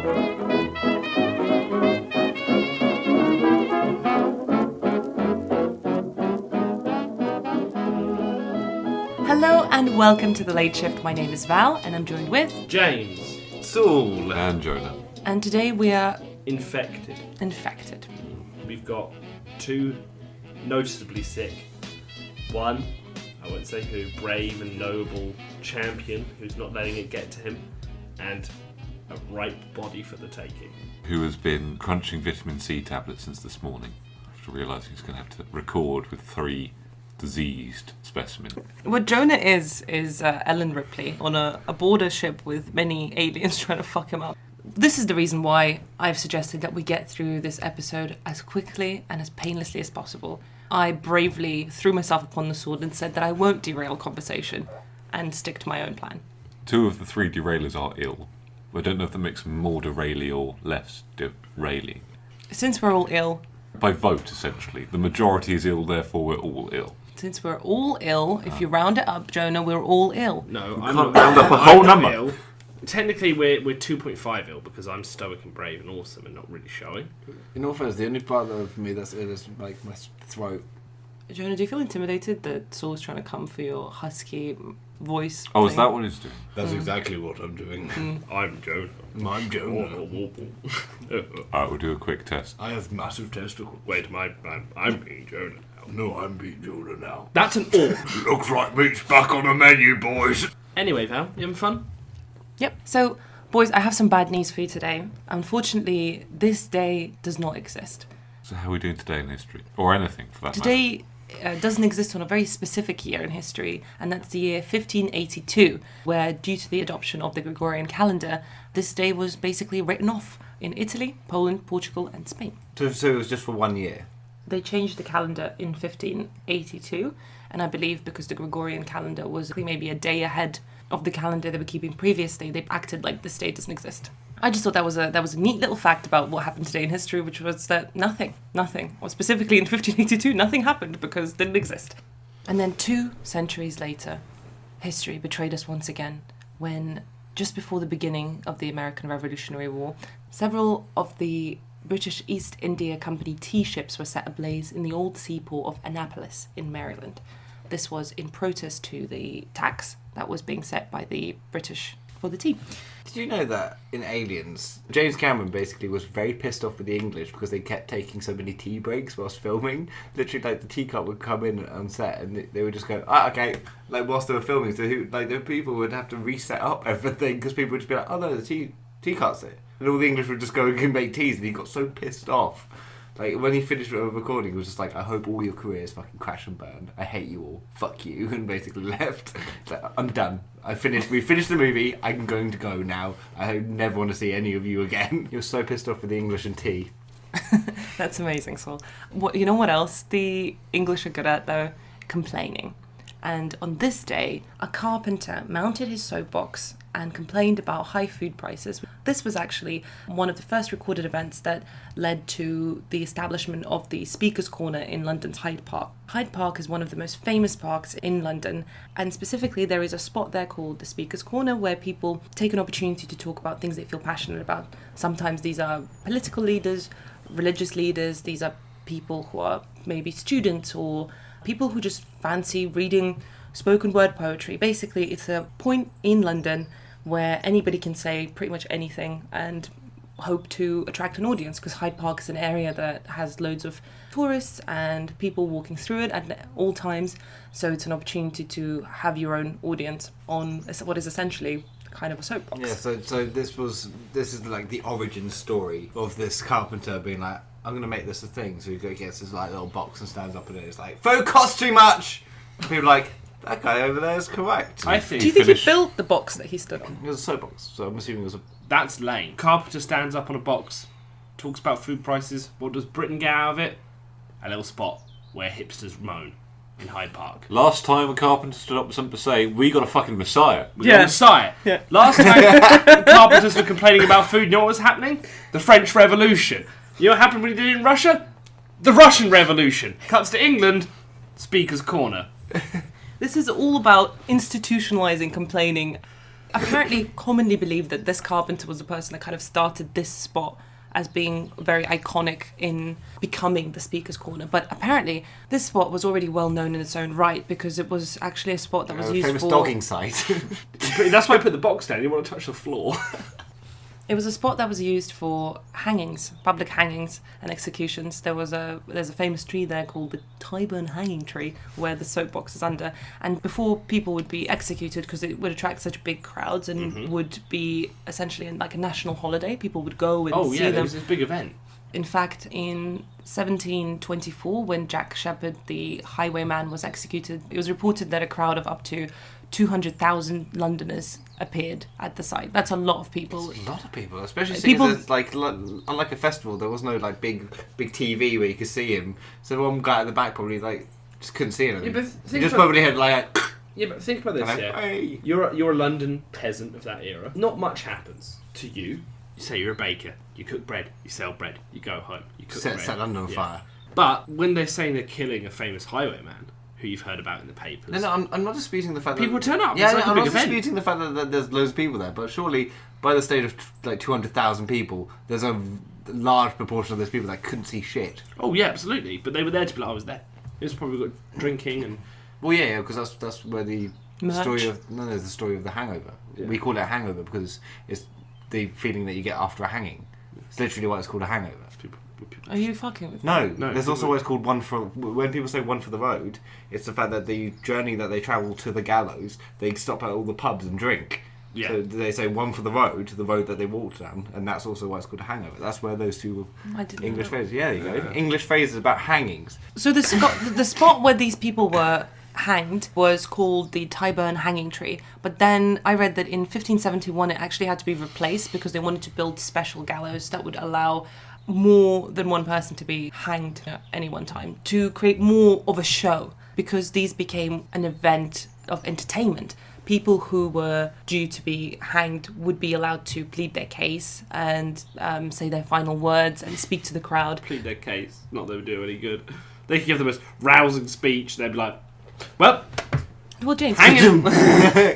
Hello and welcome to The Late Shift. My name is Val and I'm joined with James, Saul, and Jonah. And today we are infected. We've got two noticeably sick. One, I won't say who, brave and noble champion who's not letting it get to him, and a ripe body for the taking. Who has been crunching vitamin C tablets since this morning after realising he's going to have to record with 3 diseased specimens. What Jonah is Ellen Ripley on a border ship with many aliens trying to fuck him up. This is the reason why I've suggested that we get through this episode as quickly and as painlessly as possible. I bravely threw myself upon the sword and said that I won't derail conversation and stick to my own plan. 2 of the 3 derailers are ill. I don't know if that makes them more derailing or less derailing. Since we're all ill... By vote, essentially. The majority is ill, therefore we're all ill. Since we're all ill, if you round it up, Jonah, we're all ill. No, You I'm can't not. round up a whole number. Ill. Technically, we're 2.5 ill because I'm stoic and brave and awesome and not really showing. In all fairness, the only part of me that's ill is like my throat. Jonah, do you feel intimidated that Saul's trying to come for your husky voice? Oh, thing? is that what he's doing? That's exactly what I'm doing. I'm Jonah. I'm Jonah. Alright, we'll do a quick test. I have massive testicles. Wait, I'm being Jonah now. No, I'm being Jonah now. That's an orc. Looks like meat's back on the menu, boys. Anyway, Val, you having fun? Yep. So, boys, I have some bad news for you today. Unfortunately, this day does not exist. So how are we doing today in history? Or anything, for that matter. Today doesn't exist on a very specific year in history, and that's the year 1582, where due to the adoption of the Gregorian calendar, this day was basically written off in Italy, Poland, Portugal, and Spain. So it was just for 1 year? They changed the calendar in 1582, and I believe because the Gregorian calendar was maybe a day ahead of the calendar they were keeping previously, they acted like this day doesn't exist. I just thought that was a neat little fact about what happened today in history, which was that nothing, or specifically in 1582, nothing happened because it didn't exist. And then 2 centuries later, history betrayed us once again when, just before the beginning of the American Revolutionary War, several of the British East India Company tea ships were set ablaze in the old seaport of Annapolis in Maryland. This was in protest to the tax that was being set by the British for the tea. Did you know that in Aliens, James Cameron basically was very pissed off with the English because they kept taking so many tea breaks whilst filming? Literally, like, the teacup would come in on set and they would just go, okay, like, whilst they were filming, so the people would have to reset up everything because people would just be like, oh no, the teacup's there. And all the English would just go and make teas, and he got so pissed off. Like, when he finished recording, he was just like, I hope all your careers fucking crash and burn. I hate you all. Fuck you. And basically left. It's like, I'm done. We finished the movie. I'm going to go now. I never want to see any of you again. He was so pissed off with the English and tea. That's amazing, Saul. You know what else the English are good at, though? Complaining. And on this day, a carpenter mounted his soapbox and complained about high food prices. This was actually one of the first recorded events that led to the establishment of the Speaker's Corner in London's Hyde Park. Hyde Park is one of the most famous parks in London, and specifically there is a spot there called the Speaker's Corner where people take an opportunity to talk about things they feel passionate about. Sometimes these are political leaders, religious leaders, these are people who are maybe students or people who just fancy reading spoken word poetry. Basically, it's a point in London where anybody can say pretty much anything and hope to attract an audience, because Hyde Park is an area that has loads of tourists and people walking through it at all times. So it's an opportunity to have your own audience on what is essentially kind of a soapbox. Yeah, so this is like the origin story of this carpenter being like, I'm going to make this a thing. So he gets this like little box and stands up in it. It's like, food costs too much! People are like, that guy over there is correct. I think. Do you think he built the box that he stood on? It was a soapbox, so I'm assuming it was a... That's lame. Carpenter stands up on a box, talks about food prices. What does Britain get out of it? A little spot where hipsters moan in Hyde Park. Last time a carpenter stood up with something to say, we got a fucking messiah. We got a messiah. Yeah. Last time the carpenters were complaining about food, you know what was happening? The French Revolution. You know what happened when he did it in Russia? The Russian Revolution. Cuts to England, Speaker's Corner. This is all about institutionalizing complaining. apparently commonly believed that this carpenter was the person that kind of started this spot as being very iconic in becoming the Speaker's Corner. But apparently this spot was already well known in its own right, because it was actually a spot that was used famous for... dogging site. That's why I put the box down. You want to touch the floor. It was a spot that was used for hangings, public hangings and executions. There's a famous tree there called the Tyburn Hanging Tree, where the soapbox is under. And before people would be executed, because it would attract such big crowds and would be essentially like a national holiday, people would go and see there them. was this big event. In fact, in 1724, when Jack Sheppard, the highwayman, was executed, it was reported that a crowd of up to 200,000 Londoners appeared at the site. That's a lot of people. It's a lot of people, especially because like unlike a festival, there was no like big TV where you could see him. So one guy at the back probably like just couldn't see anything. Yeah, but He just probably had like. Yeah, but think about this. Hello. Yeah, Hey. you're a London peasant of that era. Not much happens to you. You say you're a baker. You cook bread. You sell bread. You go home. You cook bread. Set London on fire. But when they're saying they're killing a famous highwayman, who you've heard about in the papers, No, I'm not disputing the fact that people turn up. Yeah, It's like a I'm big not event. disputing the fact that there's loads of people there. But surely, by the stage of like 200,000 people, there's a large proportion of those people that couldn't see shit. Oh yeah, absolutely. But they were there to be like, I was there. It was probably got drinking and. Well, yeah, because that's where the Merch. the story of the hangover. Yeah. We call it a hangover because it's the feeling that you get after a hanging. It's literally why it's called a hangover. Are you fucking with me? No, There's also why it's called one for... When people say one for the road, it's the fact that the journey that they travel to the gallows, they stop at all the pubs and drink. Yeah. So they say one for the road that they walked down, and that's also why it's called a hangover. That's where those two I didn't English know. phrases... Yeah, there you go. Yeah. English phrases about hangings. So the spot where these people were hanged was called the Tyburn Hanging Tree, but then I read that in 1571 it actually had to be replaced because they wanted to build special gallows that would allow more than one person to be hanged at any one time, to create more of a show, because these became an event of entertainment. People who were due to be hanged would be allowed to plead their case and say their final words and speak to the crowd. Plead their case. Not that they would do any good. They could give the most rousing speech. They'd be like, well, Well, James, hang him.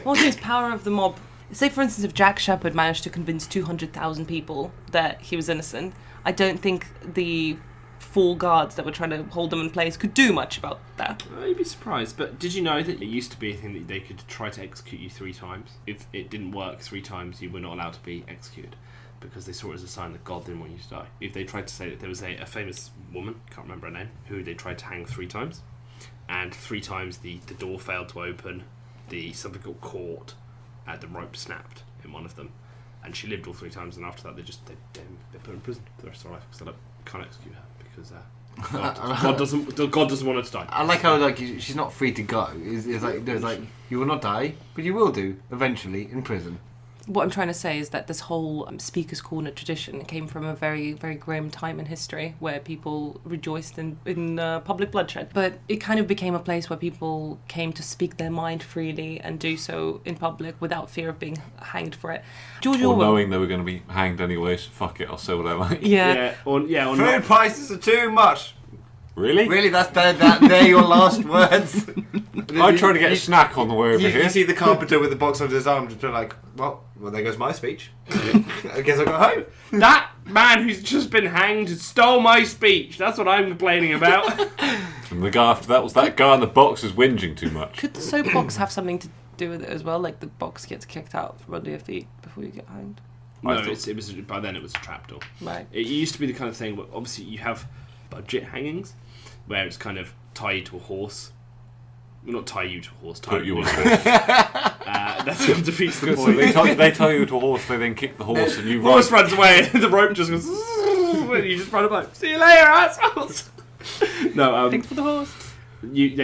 well, James, power of the mob. Say, for instance, if Jack Sheppard managed to convince 200,000 people that he was innocent, I don't think the 4 guards that were trying to hold him in place could do much about that. You'd be surprised, but did you know that it used to be a thing that they could try to execute you 3 times? If it didn't work 3 times, you were not allowed to be executed, because they saw it as a sign that God didn't want you to die. If they tried to say that there was a famous woman, can't remember her name, who they tried to hang 3 times, and 3 times the door failed to open, something got caught, and the rope snapped in one of them, and she lived all 3 times, and after that they put her in prison for the rest of her life, because they can't execute her, because God doesn't want her to die. I like how like she's not free to go. It's like there's like you will not die, but you will do eventually in prison. What I'm trying to say is that this whole Speaker's Corner tradition came from a very, very grim time in history where people rejoiced in public bloodshed. But it kind of became a place where people came to speak their mind freely and do so in public without fear of being hanged for it. George Or Orwell. knowing they were going to be hanged anyway, so fuck it, I'll say what I like. Yeah. Or Food not. prices are too much. Really? Really, they're your last words. I try to get a snack on the way over here. You see the carpenter with the box under his arm, just be like, well, there goes my speech. I guess I'll go home. That man who's just been hanged stole my speech. That's what I'm complaining about. And the guy after that was that guy in the box who's whinging too much. Could the soapbox have something to do with it as well? Like the box gets kicked out from under your feet before you get hanged? No, I thought- it was by then it was a trapdoor. Right. It used to be the kind of thing where obviously you have budget hangings where it's kind of tie you to a horse. Well, not tie you to a horse. Tie Put you on a to horse. That defeats the So point. they tie you to a horse, they then kick the horse and you Horse ride. runs away and the rope just goes. And you just run up like, see you later, assholes. No, Thanks for the horse. they'd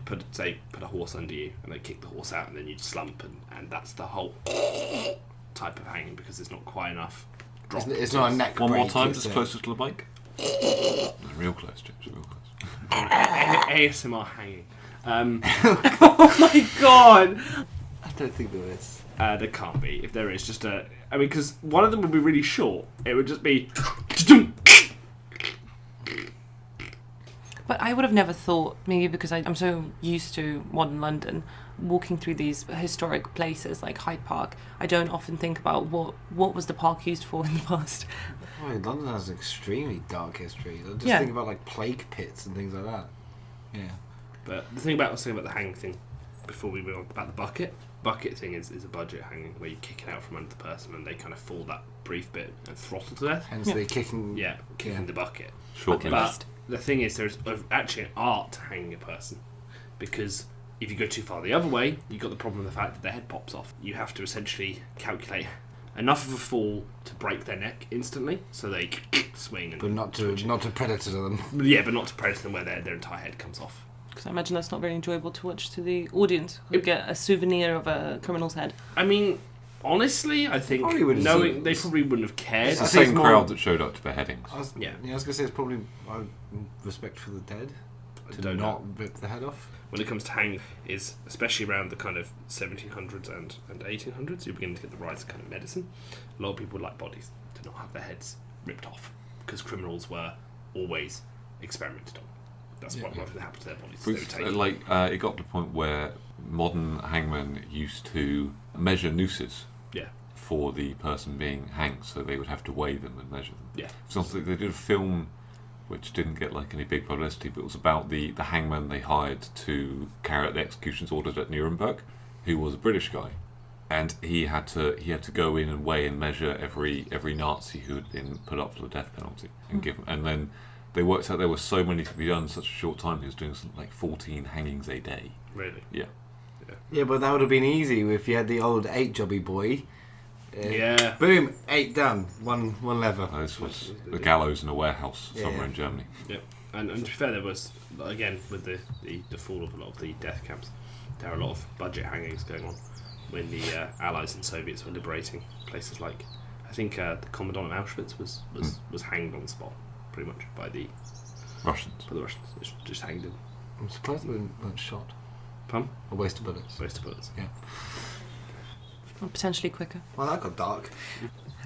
put a horse under you and they'd kick the horse out and then you'd slump and that's the whole type of hanging because there's not quite enough drop. It's not a neck One more break, time, it's just a- closer to the mic. Real close, James, real close. ASMR hanging. Oh my god! I don't think there is. There can't be. If there is, just a. I mean, because one of them would be really short. It would just be. But I would have never thought, maybe because I'm so used to modern London, walking through these historic places like Hyde Park, I don't often think about what was the park used for in the past. Oh, London has an extremely dark history. I just Yeah. think about like plague pits and things like that. Yeah. But the thing about I was saying about the hanging thing, before we move on about the bucket thing is a budget hanging where you kick it out from under the person and they kind of fall that brief bit and throttle to death. Hence Yeah. they're kicking. Yeah, kicking the bucket. Short Bucket But list. the thing is, there's actually an art to hanging a person, because if you go too far the other way, you've got the problem of the fact that their head pops off. You have to essentially calculate enough of a fall to break their neck instantly, so they swing and But not to predator them. yeah, but not to predator them where their entire head comes off. Because I imagine that's not very enjoyable to watch to the audience who get a souvenir of a criminal's head. I mean, honestly, I think Probably wouldn't knowing see- they probably wouldn't have cared. It's the I think same it's more- crowd that showed up to the headings. I was Yeah. I was gonna say it's probably respect for the dead to don't not rip the head off. When it comes to hanging, is especially around the kind of 1700s and 1800s, you're beginning to get the rise of kind of medicine. A lot of people would like bodies to not have their heads ripped off, because criminals were always experimented on. That's what happened to their bodies. They were taken. It got to the point where modern hangmen used to measure nooses Yeah, for the person being hanged, so they would have to weigh them and measure them. yeah. Something they did a film which didn't get like any big publicity, but it was about the hangman they hired to carry out the executions ordered at Nuremberg, who was a British guy, and he had to go in and weigh and measure every Nazi who had been put up for the death penalty and give, and then they worked out there were so many to be done in such a short time. He was doing something like 14 hangings a day. Really. Yeah. Yeah, but that would have been easy if you had the old 8-jobby boy. Yeah. Boom, 8 done, one lever. This was the gallows in a warehouse somewhere Yeah. in Germany. Yep. And to be fair, there was, again, with the fall of a lot of the death camps, there are a lot of budget hangings going on when the Allies and Soviets were liberating places like, I think the Commandant of Auschwitz was hanged on the spot, pretty much, by the Russians. Russians. Just hanged him. I'm surprised they weren't shot. Pun? A waste of bullets. Waste of bullets. Yeah. Or potentially quicker. Well, that got dark.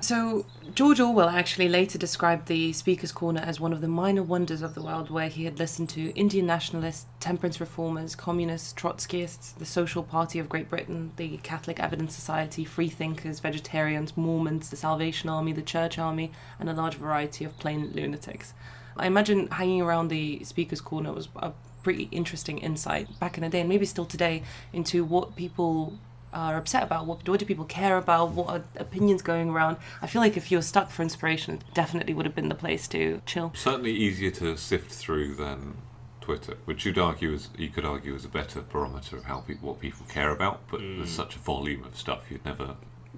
So, George Orwell actually later described the Speaker's Corner as one of the minor wonders of the world, where he had listened to Indian nationalists, temperance reformers, communists, Trotskyists, the Social Party of Great Britain, the Catholic Evidence Society, freethinkers, vegetarians, Mormons, the Salvation Army, the Church Army, and a large variety of plain lunatics. I imagine hanging around the Speaker's Corner was a pretty interesting insight back in the day, and maybe still today, into what people are upset about, what do people care about, what are opinions going around. I feel like if you were stuck for inspiration, it definitely would have been the place to chill. Certainly easier to sift through than Twitter, which you could argue is a better barometer of what people care about. But there's such a volume of stuff you'd never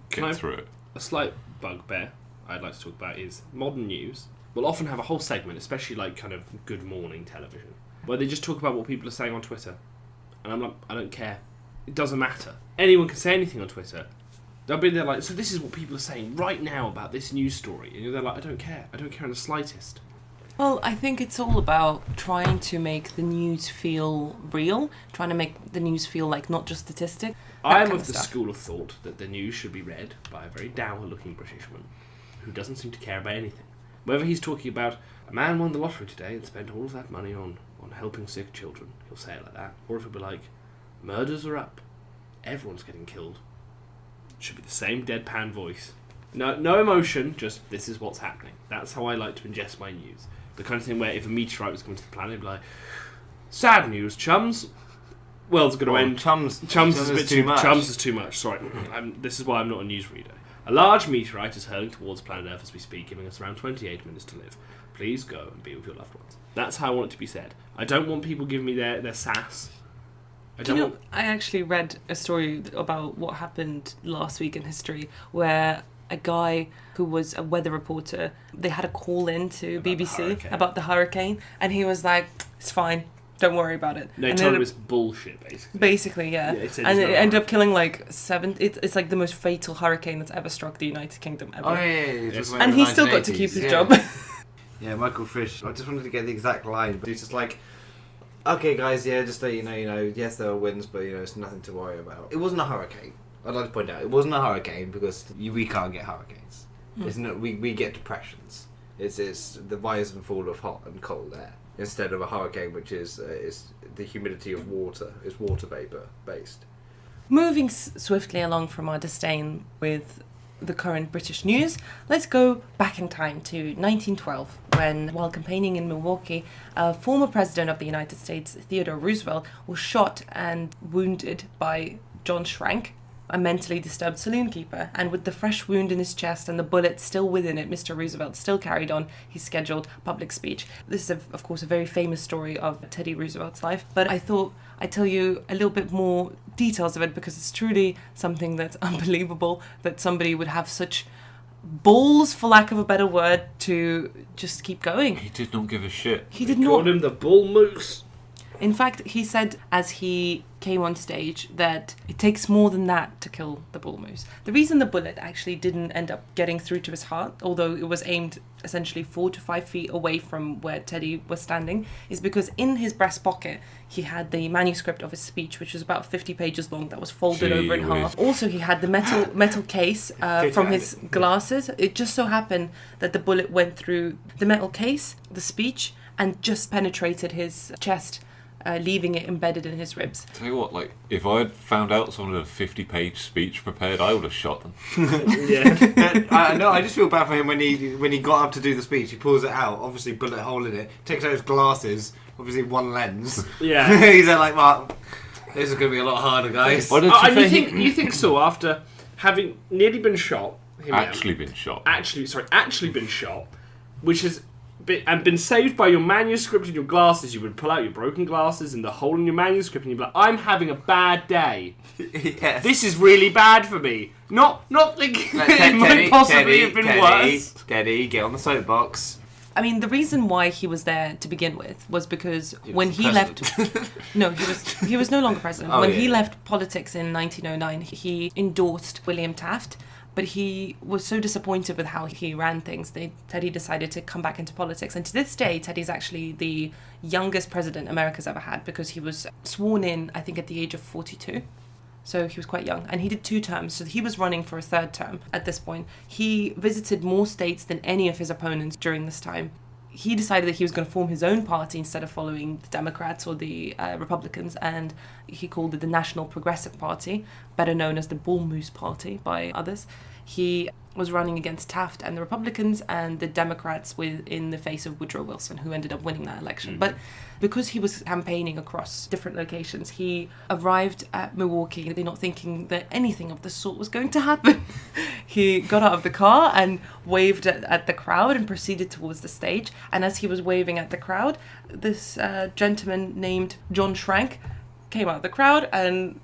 get through it. A slight bugbear I'd like to talk about is modern news will often have a whole segment, especially like kind of Good Morning television, where they just talk about what people are saying on Twitter. And I'm like, I don't care. It doesn't matter. Anyone can say anything on Twitter. They'll be there like, so this is what people are saying right now about this news story. And they're like, I don't care. I don't care in the slightest. Well, I think it's all about trying to make the news feel real, trying to make the news feel like not just statistic. I am kind of the stuff. school of thought that the news should be read by a very dour-looking Britishman who doesn't seem to care about anything. Whether he's talking about a man won the lottery today and spent all of that money on helping sick children, he'll say it like that. Or if it'll be like, murders are up, everyone's getting killed. It should be the same deadpan voice. No emotion, just this is what's happening. That's how I like to ingest my news. The kind of thing where if a meteorite was coming to the planet, it'd be like, sad news, chums. World's going to end. Chums Chums is a bit too much. Chums is too much. Sorry, this is why I'm not a newsreader. A large meteorite is hurling towards planet Earth as we speak, giving us around 28 minutes to live. Please go and be with your loved ones. That's how I want it to be said. I don't want people giving me their sass. I actually read a story about what happened last week in history, where a guy who was a weather reporter, they had a call in to About the BBC hurricane. about the hurricane, and he was like, it's fine, don't worry about it. They And told it- him it was bullshit, basically. Basically, yeah. Yeah, it said And it's it not ended right. up killing like 7. It's like the most fatal hurricane that's ever struck the United Kingdom ever. Oh yeah. Yes. And he still got to keep his job. Yeah, Michael Fish. I just wanted to get the exact line, but he's just like, okay, guys, yeah, just so you know, yes, there are winds, but it's nothing to worry about. It wasn't a hurricane. I'd like to point out, it wasn't a hurricane because we can't get hurricanes. It's not. We get depressions. It's the rise and fall of hot and cold air instead of a hurricane, which is the humidity of water. It's water vapor based. Moving swiftly along from our disdain with the current British news, let's go back in time to 1912, when, while campaigning in Milwaukee, a former president of the United States, Theodore Roosevelt, was shot and wounded by John Schrank, a mentally disturbed saloon keeper. And with the fresh wound in his chest and the bullet still within it, Mr. Roosevelt still carried on his scheduled public speech. This is, of course, a very famous story of Teddy Roosevelt's life, but I thought I'd tell you a little bit more details of it, because it's truly something that's unbelievable that somebody would have such balls, for lack of a better word, to just keep going. He did not give a shit. He did Called not. him the bull moose. In fact, he said as he came on stage that it takes more than that to kill the bull moose. The reason the bullet actually didn't end up getting through to his heart, although it was aimed essentially 4 to 5 feet away from where Teddy was standing, is because in his breast pocket he had the manuscript of his speech, which was about 50 pages long, that was folded over in half. Also, he had the metal case from his glasses. It just so happened that the bullet went through the metal case, the speech, and just penetrated his chest, leaving it embedded in his ribs. Tell you what, like, if I had found out someone had a 50-page speech prepared, I would have shot them. Yeah. I just feel bad for him when he got up to do the speech. He pulls it out, obviously bullet hole in it, takes out his glasses, obviously one lens. Yeah. He's like, Mark, this is going to be a lot harder, guys. Why don't And think you think so after having nearly been shot? Hear me out. actually been shot? Actually been shot, which has been saved by your manuscript and your glasses. You would pull out your broken glasses and the hole in your manuscript, and you'd be like, "I'm having a bad day. Yes. This is really bad for me." Not thinking it might possibly have been worse. Teddy, get on the soapbox. I mean, the reason why he was there to begin with was because when was he president. left... No, he was no longer president. Oh, when yeah, he yeah. left politics in 1909, he endorsed William Taft, but he was so disappointed with how he ran things that Teddy decided to come back into politics. And to this day, Teddy's actually the youngest president America's ever had, because he was sworn in, I think, at the age of 42. So he was quite young, and he did 2 terms, so he was running for a 3rd term at this point. He visited more states than any of his opponents during this time. He decided that he was going to form his own party instead of following the Democrats or the Republicans, and he called it the National Progressive Party, better known as the Bull Moose Party by others. He was running against Taft and the Republicans and the Democrats in the face of Woodrow Wilson, who ended up winning that election. But because he was campaigning across different locations, he arrived at Milwaukee, not thinking that anything of the sort was going to happen. He got out of the car and waved at the crowd and proceeded towards the stage. And as he was waving at the crowd, this gentleman named John Schrank came out of the crowd and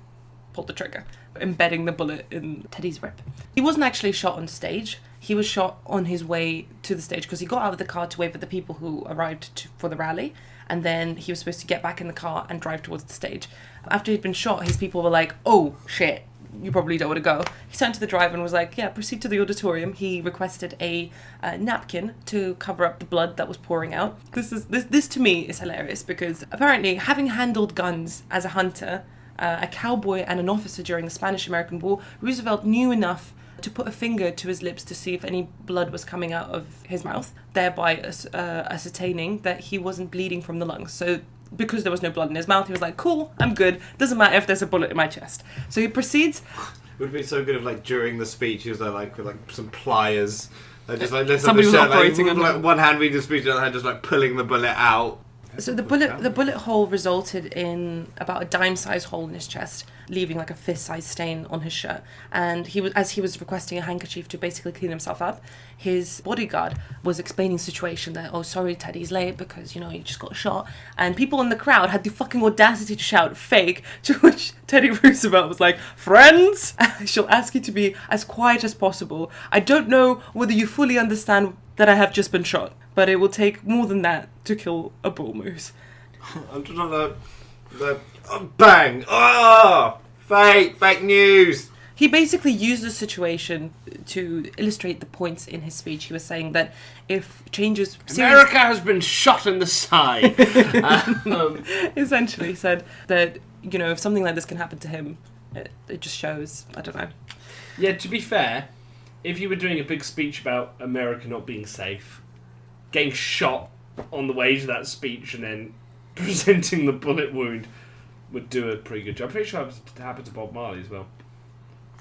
pulled the trigger, embedding the bullet in Teddy's rib. He wasn't actually shot on stage. He was shot on his way to the stage, because he got out of the car to wave at the people who arrived for the rally, and then he was supposed to get back in the car and drive towards the stage. After he'd been shot, his people were like, "Oh shit, you probably don't want to go." He turned to the driver and was like, "Yeah, proceed to the auditorium." He requested a napkin to cover up the blood that was pouring out. This to me is hilarious, because apparently, having handled guns as a hunter, a cowboy and an officer during the Spanish-American War, Roosevelt knew enough to put a finger to his lips to see if any blood was coming out of his mouth, thereby ascertaining that he wasn't bleeding from the lungs. So because there was no blood in his mouth, he was like, "Cool, I'm good. Doesn't matter if there's a bullet in my chest." So he proceeds. It would be so good if, like, during the speech, he was there, like, with, like, some pliers. Like, just, like, Somebody was operating like, on like, him. one hand reading the speech, the other hand just, like, pulling the bullet out. So the bullet hole resulted in about a dime-sized hole in his chest, leaving like a fist-sized stain on his shirt. And as he was requesting a handkerchief to basically clean himself up, his bodyguard was explaining the situation that, "Oh, sorry, Teddy's late because, you know, he just got shot." And people in the crowd had the fucking audacity to shout "fake," to which Teddy Roosevelt was like, "Friends, I shall ask you to be as quiet as possible. I don't know whether you fully understand that I have just been shot, but it will take more than that to kill a bull moose." I'm just on the bang! Oh! Fake news! He basically used the situation to illustrate the points in his speech. He was saying that if changes... America has been shot in the side. Essentially said that, you know, if something like this can happen to him, it just shows, I don't know. Yeah, to be fair, if you were doing a big speech about America not being safe, getting shot on the way to that speech and then presenting the bullet wound, would do a pretty good job. I'm pretty sure it happened to Bob Marley as well.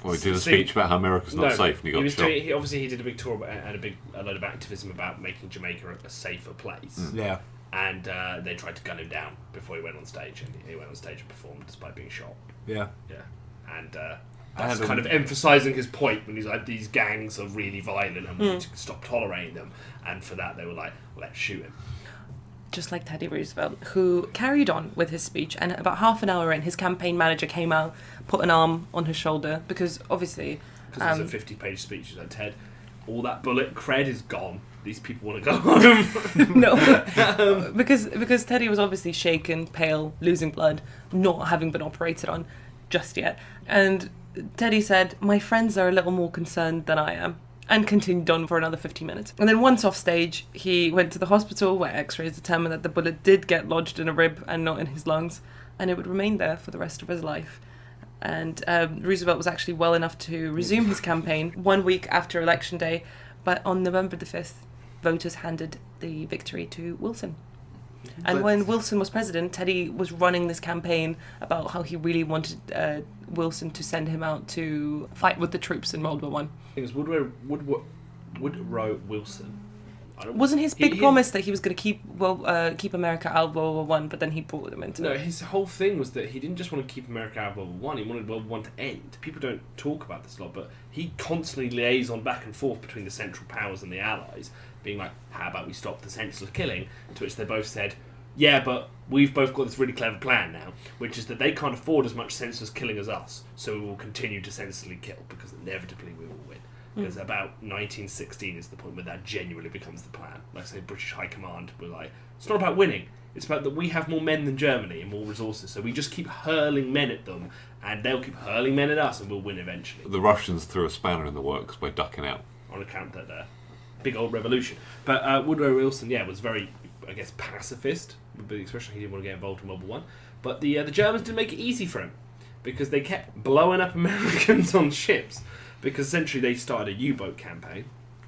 Well, he did a speech about how America's not safe and he got shot. He did a big tour and a load of activism about making Jamaica a safer place. Yeah. And they tried to gun him down before he went on stage, and he went on stage and performed despite being shot. Yeah. Yeah. And that's kind of emphasising his point when he's like, these gangs are really violent and we need to stop tolerating them. And for that, they were like, let's shoot him. Just like Teddy Roosevelt, who carried on with his speech, and about half an hour in, his campaign manager came out, put an arm on his shoulder, because obviously... Because it's a 50-page speech. He's like, Ted, all that bullet cred is gone. These people want to go home. No, because Teddy was obviously shaken, pale, losing blood, not having been operated on just yet. And Teddy said, my friends are a little more concerned than I am. And continued on for another 50 minutes. And then once off stage, he went to the hospital where x-rays determined that the bullet did get lodged in a rib and not in his lungs, and it would remain there for the rest of his life. And Roosevelt was actually well enough to resume his campaign 1 week after Election Day, but on November the 5th, voters handed the victory to Wilson. And when Wilson was president, Teddy was running this campaign about how he really wanted Wilson to send him out to fight with the troops in World War One. It was Woodrow Wilson. Wasn't his big promise that he was going to keep America out of World War One, but then he brought them into it? No, his whole thing was that he didn't just want to keep America out of World War One. He wanted World War One to end. People don't talk about this a lot, but he constantly liaisoned back and forth between the Central Powers and the Allies, being like, how about we stop the senseless killing? To which they both said, yeah, but we've both got this really clever plan now, which is that they can't afford as much senseless killing as us, so we will continue to senselessly kill, because inevitably we will win. Because about 1916 is the point where that genuinely becomes the plan. Like, say, British High Command were like, it's not about winning, it's about that we have more men than Germany and more resources, so we just keep hurling men at them, and they'll keep hurling men at us, and we'll win eventually. The Russians threw a spanner in the works by ducking out. On account of that big old revolution. But Woodrow Wilson, was very, I guess, pacifist, especially he didn't want to get involved in World War One. But the Germans didn't make it easy for him, because they kept blowing up Americans on ships. Because essentially they started a U-boat campaign.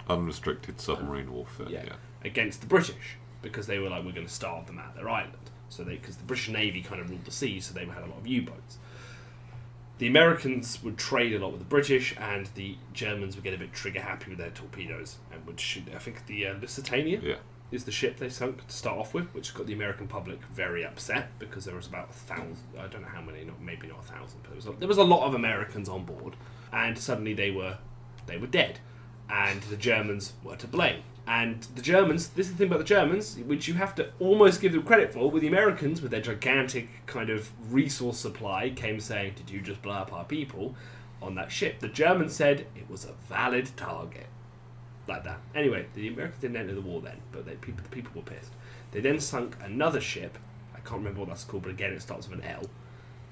Unrestricted submarine warfare, against the British, because they were like, we're going to starve them out their island. So because the British Navy kind of ruled the seas, so they had a lot of U-boats. The Americans would trade a lot with the British, and the Germans would get a bit trigger happy with their torpedoes and would shoot. I think the Lusitania is the ship they sunk to start off with, which got the American public very upset, because there was about 1,000. I don't know how many, maybe not 1,000, but there was a lot of Americans on board. And suddenly they were dead, and the Germans were to blame. And the Germans, this is the thing about the Germans, which you have to almost give them credit for, with the Americans, with their gigantic kind of resource supply, came saying, did you just blow up our people on that ship? The Germans said it was a valid target. Like that. Anyway, the Americans didn't enter the war then, but the people were pissed. They then sunk another ship, I can't remember what that's called, but again it starts with an L.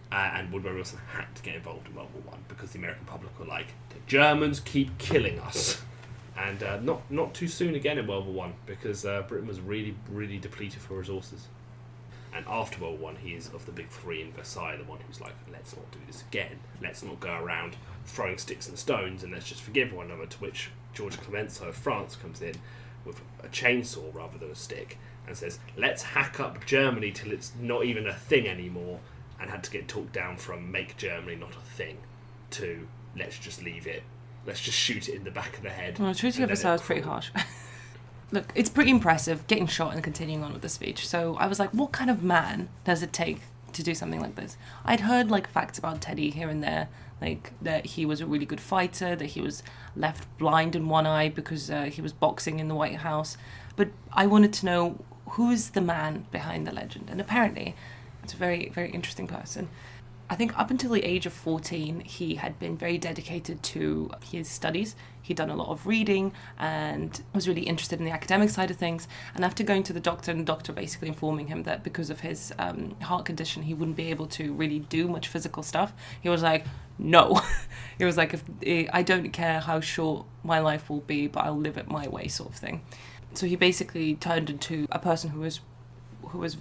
And Woodrow Wilson had to get involved in World War One, because the American public were like, the Germans keep killing us. And not too soon again in World War One, because Britain was really, really depleted for resources. And after World War One, he is of the big three in Versailles, the one who's like, let's not do this again. Let's not go around throwing sticks and stones, and let's just forgive one another. To which George Clemenceau of France comes in with a chainsaw rather than a stick and says, let's hack up Germany till it's not even a thing anymore. And had to get talked down from make Germany not a thing to let's just leave it. Let's just shoot it in the back of the head. Well, shooting at Versailles was pretty harsh. Look, it's pretty impressive getting shot and continuing on with the speech. So I was like, what kind of man does it take to do something like this? I'd heard like facts about Teddy here and there, like that he was a really good fighter, that he was left blind in one eye because he was boxing in the White House. But I wanted to know, who's the man behind the legend? And apparently it's a very, very interesting person. I think up until the age of 14, he had been very dedicated to his studies. He'd done a lot of reading and was really interested in the academic side of things. And after going to the doctor, and the doctor basically informing him that because of his heart condition, he wouldn't be able to really do much physical stuff, he was like, no. He was like, I don't care how short my life will be, but I'll live it my way, sort of thing. So he basically turned into a person who was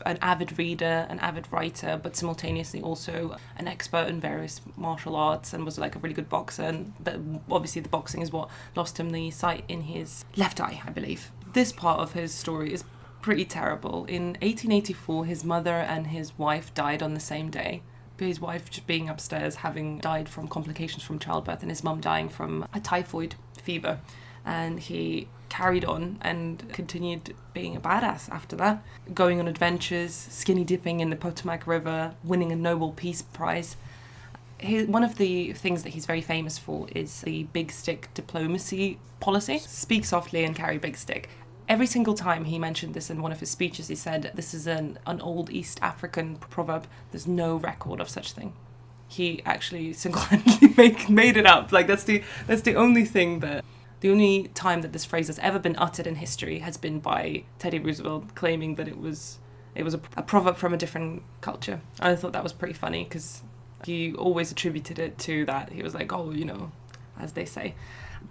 an avid reader, an avid writer, but simultaneously also an expert in various martial arts, and was like a really good boxer. And obviously the boxing is what lost him the sight in his left eye, I believe. This part of his story is pretty terrible. In 1884, his mother and his wife died on the same day. his wife just being upstairs, having died from complications from childbirth, and his mum dying from a typhoid fever. And he carried on and continued being a badass after that, going on adventures, skinny dipping in the Potomac River, winning a Nobel Peace Prize. One of the things that he's very famous for is the big stick diplomacy policy. Speak softly and carry big stick. Every single time he mentioned this in one of his speeches, he said, this is an old East African proverb. There's no record of such thing. He actually single-handedly made it up. Like, that's the only thing that... The only time that this phrase has ever been uttered in history has been by Teddy Roosevelt, claiming that it was a proverb from a different culture. I thought that was pretty funny, because he always attributed it to that. He was like, oh, as they say.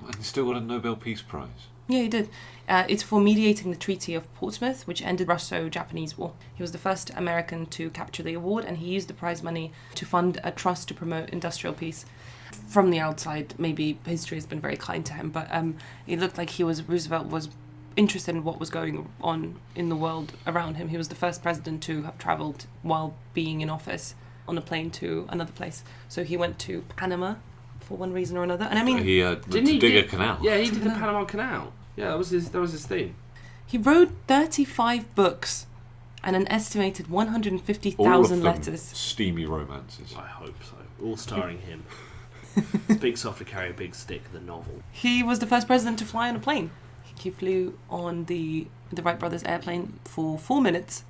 And he still got a Nobel Peace Prize. Yeah, he did. It's for mediating the Treaty of Portsmouth, which ended Russo-Japanese War. He was the first American to capture the award, and he used the prize money to fund a trust to promote industrial peace. From the outside, maybe history has been very kind to him, but it looked like Roosevelt was interested in what was going on in the world around him. He was the first president to have travelled while being in office on a plane to another place. So he went to Panama for one reason or another. And I mean, He Didn't he dig a do- canal. Yeah, he did the Panama Canal. Yeah, that was his theme. he wrote 35 books and an estimated All of 150,000 them letters. steamy romances. I hope so. All starring him. Speak softly, carry a big stick. The novel. He was the first president to fly on a plane. He flew on the Wright brothers airplane for 4 minutes,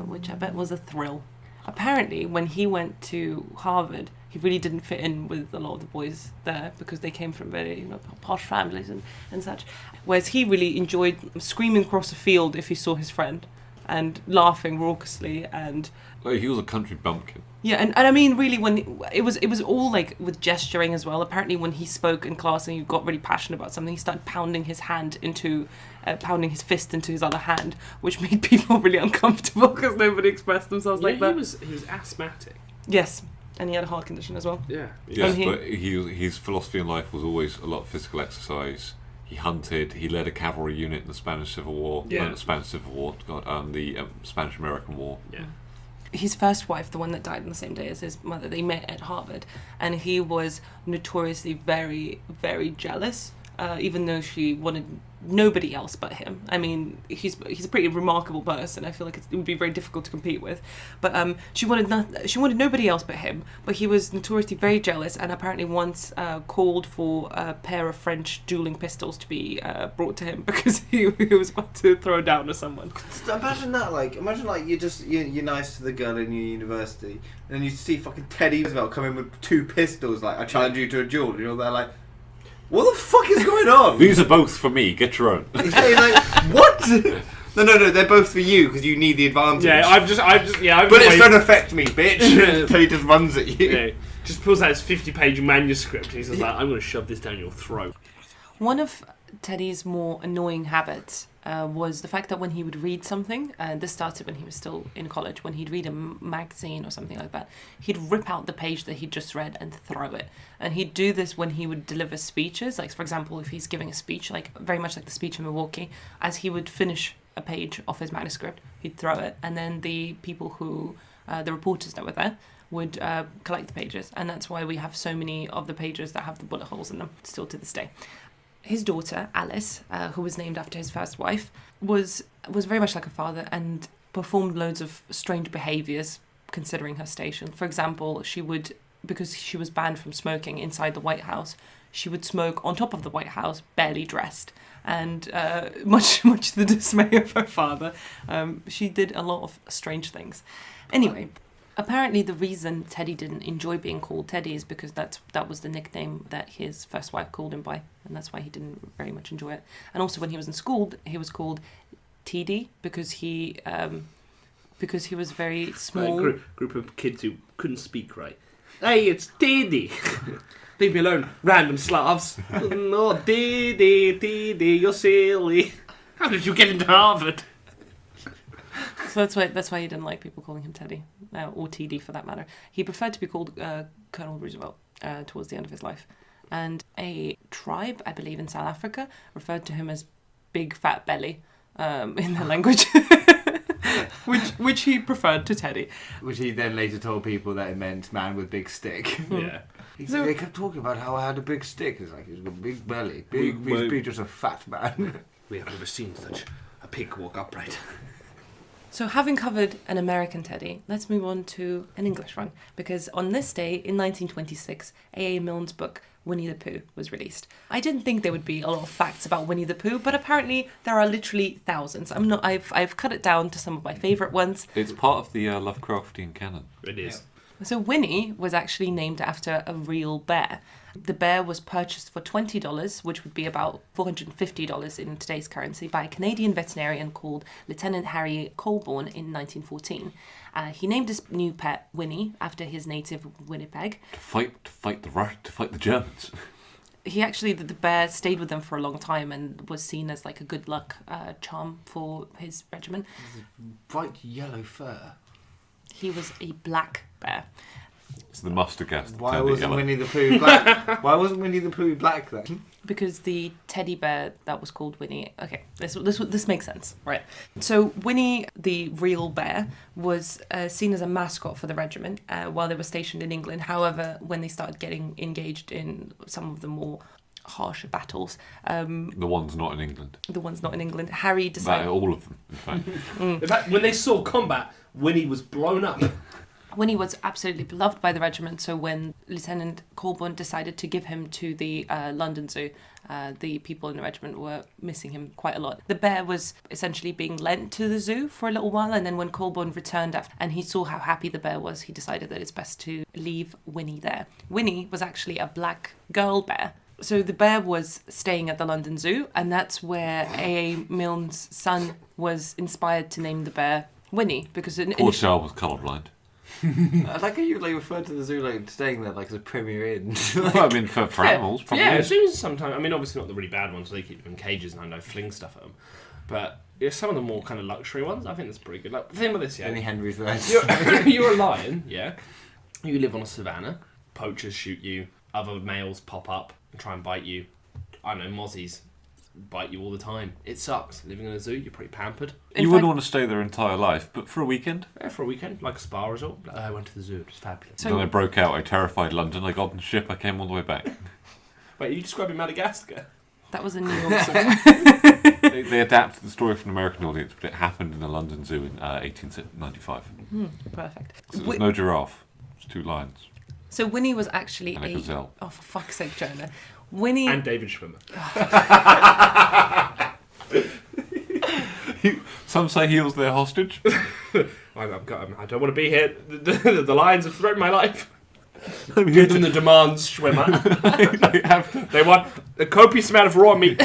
which I bet was a thrill. Apparently, when he went to Harvard, he really didn't fit in with a lot of the boys there because they came from very posh families and such. Whereas he really enjoyed screaming across a field if he saw his friend and laughing raucously and... Well, he was a country bumpkin. Yeah, and I mean, really, when it was all like with gesturing as well. Apparently, when he spoke in class and he got really passionate about something, he started pounding his fist into his other hand, which made people really uncomfortable because nobody expressed themselves like that. He was asthmatic. Yes, and he had a heart condition as well. Yeah. Yes, And but his philosophy in life was always a lot of physical exercise. He hunted. He led a cavalry unit in the Spanish Civil War. Yeah. The Spanish-American War. Yeah. His first wife, the one that died on the same day as his mother, they met at Harvard, and he was notoriously very, very jealous, even though she wanted nobody else but him. I mean, he's a pretty remarkable person. I feel like it would be very difficult to compete with. But she wanted nobody else but him. But he was notoriously very jealous, and apparently once called for a pair of French dueling pistols to be brought to him because he was about to throw down at someone. Imagine that, imagine you're nice to the girl in your university, and then you see fucking Teddy Roosevelt come in with 2 pistols, like, I challenge you to a duel, and you're there like, what the fuck is going on? These are both for me. Get your own. He's like, what? No, they're both for you because you need the advantage. Yeah, I've just But it's going to affect me, bitch. Teddy just runs at you. Yeah, just pulls out his 50-page manuscript and he's just like, I'm going to shove this down your throat. One of Teddy's more annoying habits was the fact that when he would read something, and this started when he was still in college, when he'd read a magazine or something like that, he'd rip out the page that he'd just read and throw it. And he'd do this when he would deliver speeches, like, for example, if he's giving a speech, like very much like the speech in Milwaukee, as he would finish a page off his manuscript, he'd throw it, and then the people who, the reporters that were there, would collect the pages. And that's why we have so many of the pages that have the bullet holes in them, still to this day. His daughter, Alice, who was named after his first wife, was very much like a father and performed loads of strange behaviours considering her station. For example, because she was banned from smoking inside the White House, she would smoke on top of the White House, barely dressed. And much to the dismay of her father, she did a lot of strange things. Anyway, apparently the reason Teddy didn't enjoy being called Teddy is because that was the nickname that his first wife called him by, and that's why he didn't very much enjoy it. And also when he was in school, he was called TD because he was very small. A group of kids who couldn't speak right. Hey, it's Didi. Leave me alone, random Slavs. No, Didi, you're silly. How did you get into Harvard? So that's why he didn't like people calling him Teddy, or TD for that matter. He preferred to be called Colonel Roosevelt towards the end of his life. And a tribe, I believe in South Africa, referred to him as Big Fat Belly in their language. which he preferred to Teddy. Which he then later told people that it meant man with big stick. Yeah. So- They kept talking about how I had a big stick. It's like, he's got a big belly. Big He's belly. just a fat man. We have never seen such a pig walk upright. So having covered an American Teddy, let's move on to an English one. Because on this day, in 1926, A.A. Milne's book, Winnie the Pooh, was released. I didn't think there would be a lot of facts about Winnie the Pooh, but apparently there are literally thousands. I've cut it down to some of my favourite ones. It's part of the Lovecraftian canon. It is. So Winnie was actually named after a real bear. The bear was purchased for $20, which would be about $450 in today's currency, by a Canadian veterinarian called Lieutenant Harry Colborne in 1914. He named his new pet Winnie after his native Winnipeg. To fight the Germans. He actually, the bear stayed with them for a long time and was seen as like a good luck charm for his regiment. Bright yellow fur. He was a black bear. It's the mustard gas. that Why turned it wasn't yellow. Winnie the Pooh black? Why wasn't Winnie the Pooh black then? Because the teddy bear that was called Winnie. Okay, this makes sense, right? So Winnie, the real bear, was seen as a mascot for the regiment while they were stationed in England. However, when they started getting engaged in some of the more harsher battles, The ones not in England. the ones not in England, Harry decided. All of them, in fact. In fact, when they saw combat, Winnie was blown up. Winnie was absolutely beloved by the regiment, so when Lieutenant Colborne decided to give him to the London Zoo, the people in the regiment were missing him quite a lot. The bear was essentially being lent to the zoo for a little while, and then when Colborne returned and he saw how happy the bear was, he decided that it's best to leave Winnie there. Winnie was actually a black girl bear. So the bear was staying at the London Zoo, and that's where A.A. Milne's son was inspired to name the bear Winnie, because Poor child was colourblind. I like how you referred to the zoo like staying there like as a premier inn. Well, I mean, for animals, probably. Yeah, it is. seems sometimes. I mean, obviously not the really bad ones, so they keep them in cages and I know fling stuff at them. But yeah, some of the more kind of luxury ones, I think that's pretty good. Like, the thing about this, yeah, Only Henry's there. you're a lion, yeah. You live on a savannah. Poachers shoot you. Other males pop up and try and bite you. I don't know, mozzies bite you all the time. It sucks. Living in a zoo, you're pretty pampered. You wouldn't want to stay their entire life, but for a weekend. Yeah, for a weekend, like a spa resort. I went to the zoo. It was fabulous. So- Then I broke out. I terrified London. I got on the ship. I came all the way back. Wait, are you describing Madagascar? That was a New York Zoo. They adapted the story for an American audience, but it happened in the London Zoo in 1895. Perfect. So there's no giraffe. It's 2 lions So Winnie was actually and a gazelle. Oh, for fuck's sake, Jonah. Winnie... And David Schwimmer. Some say he was their hostage. I don't want to be here. The lions have threatened my life. I'm here Give them the demands, Schwimmer. they have They want a copious amount of raw meat.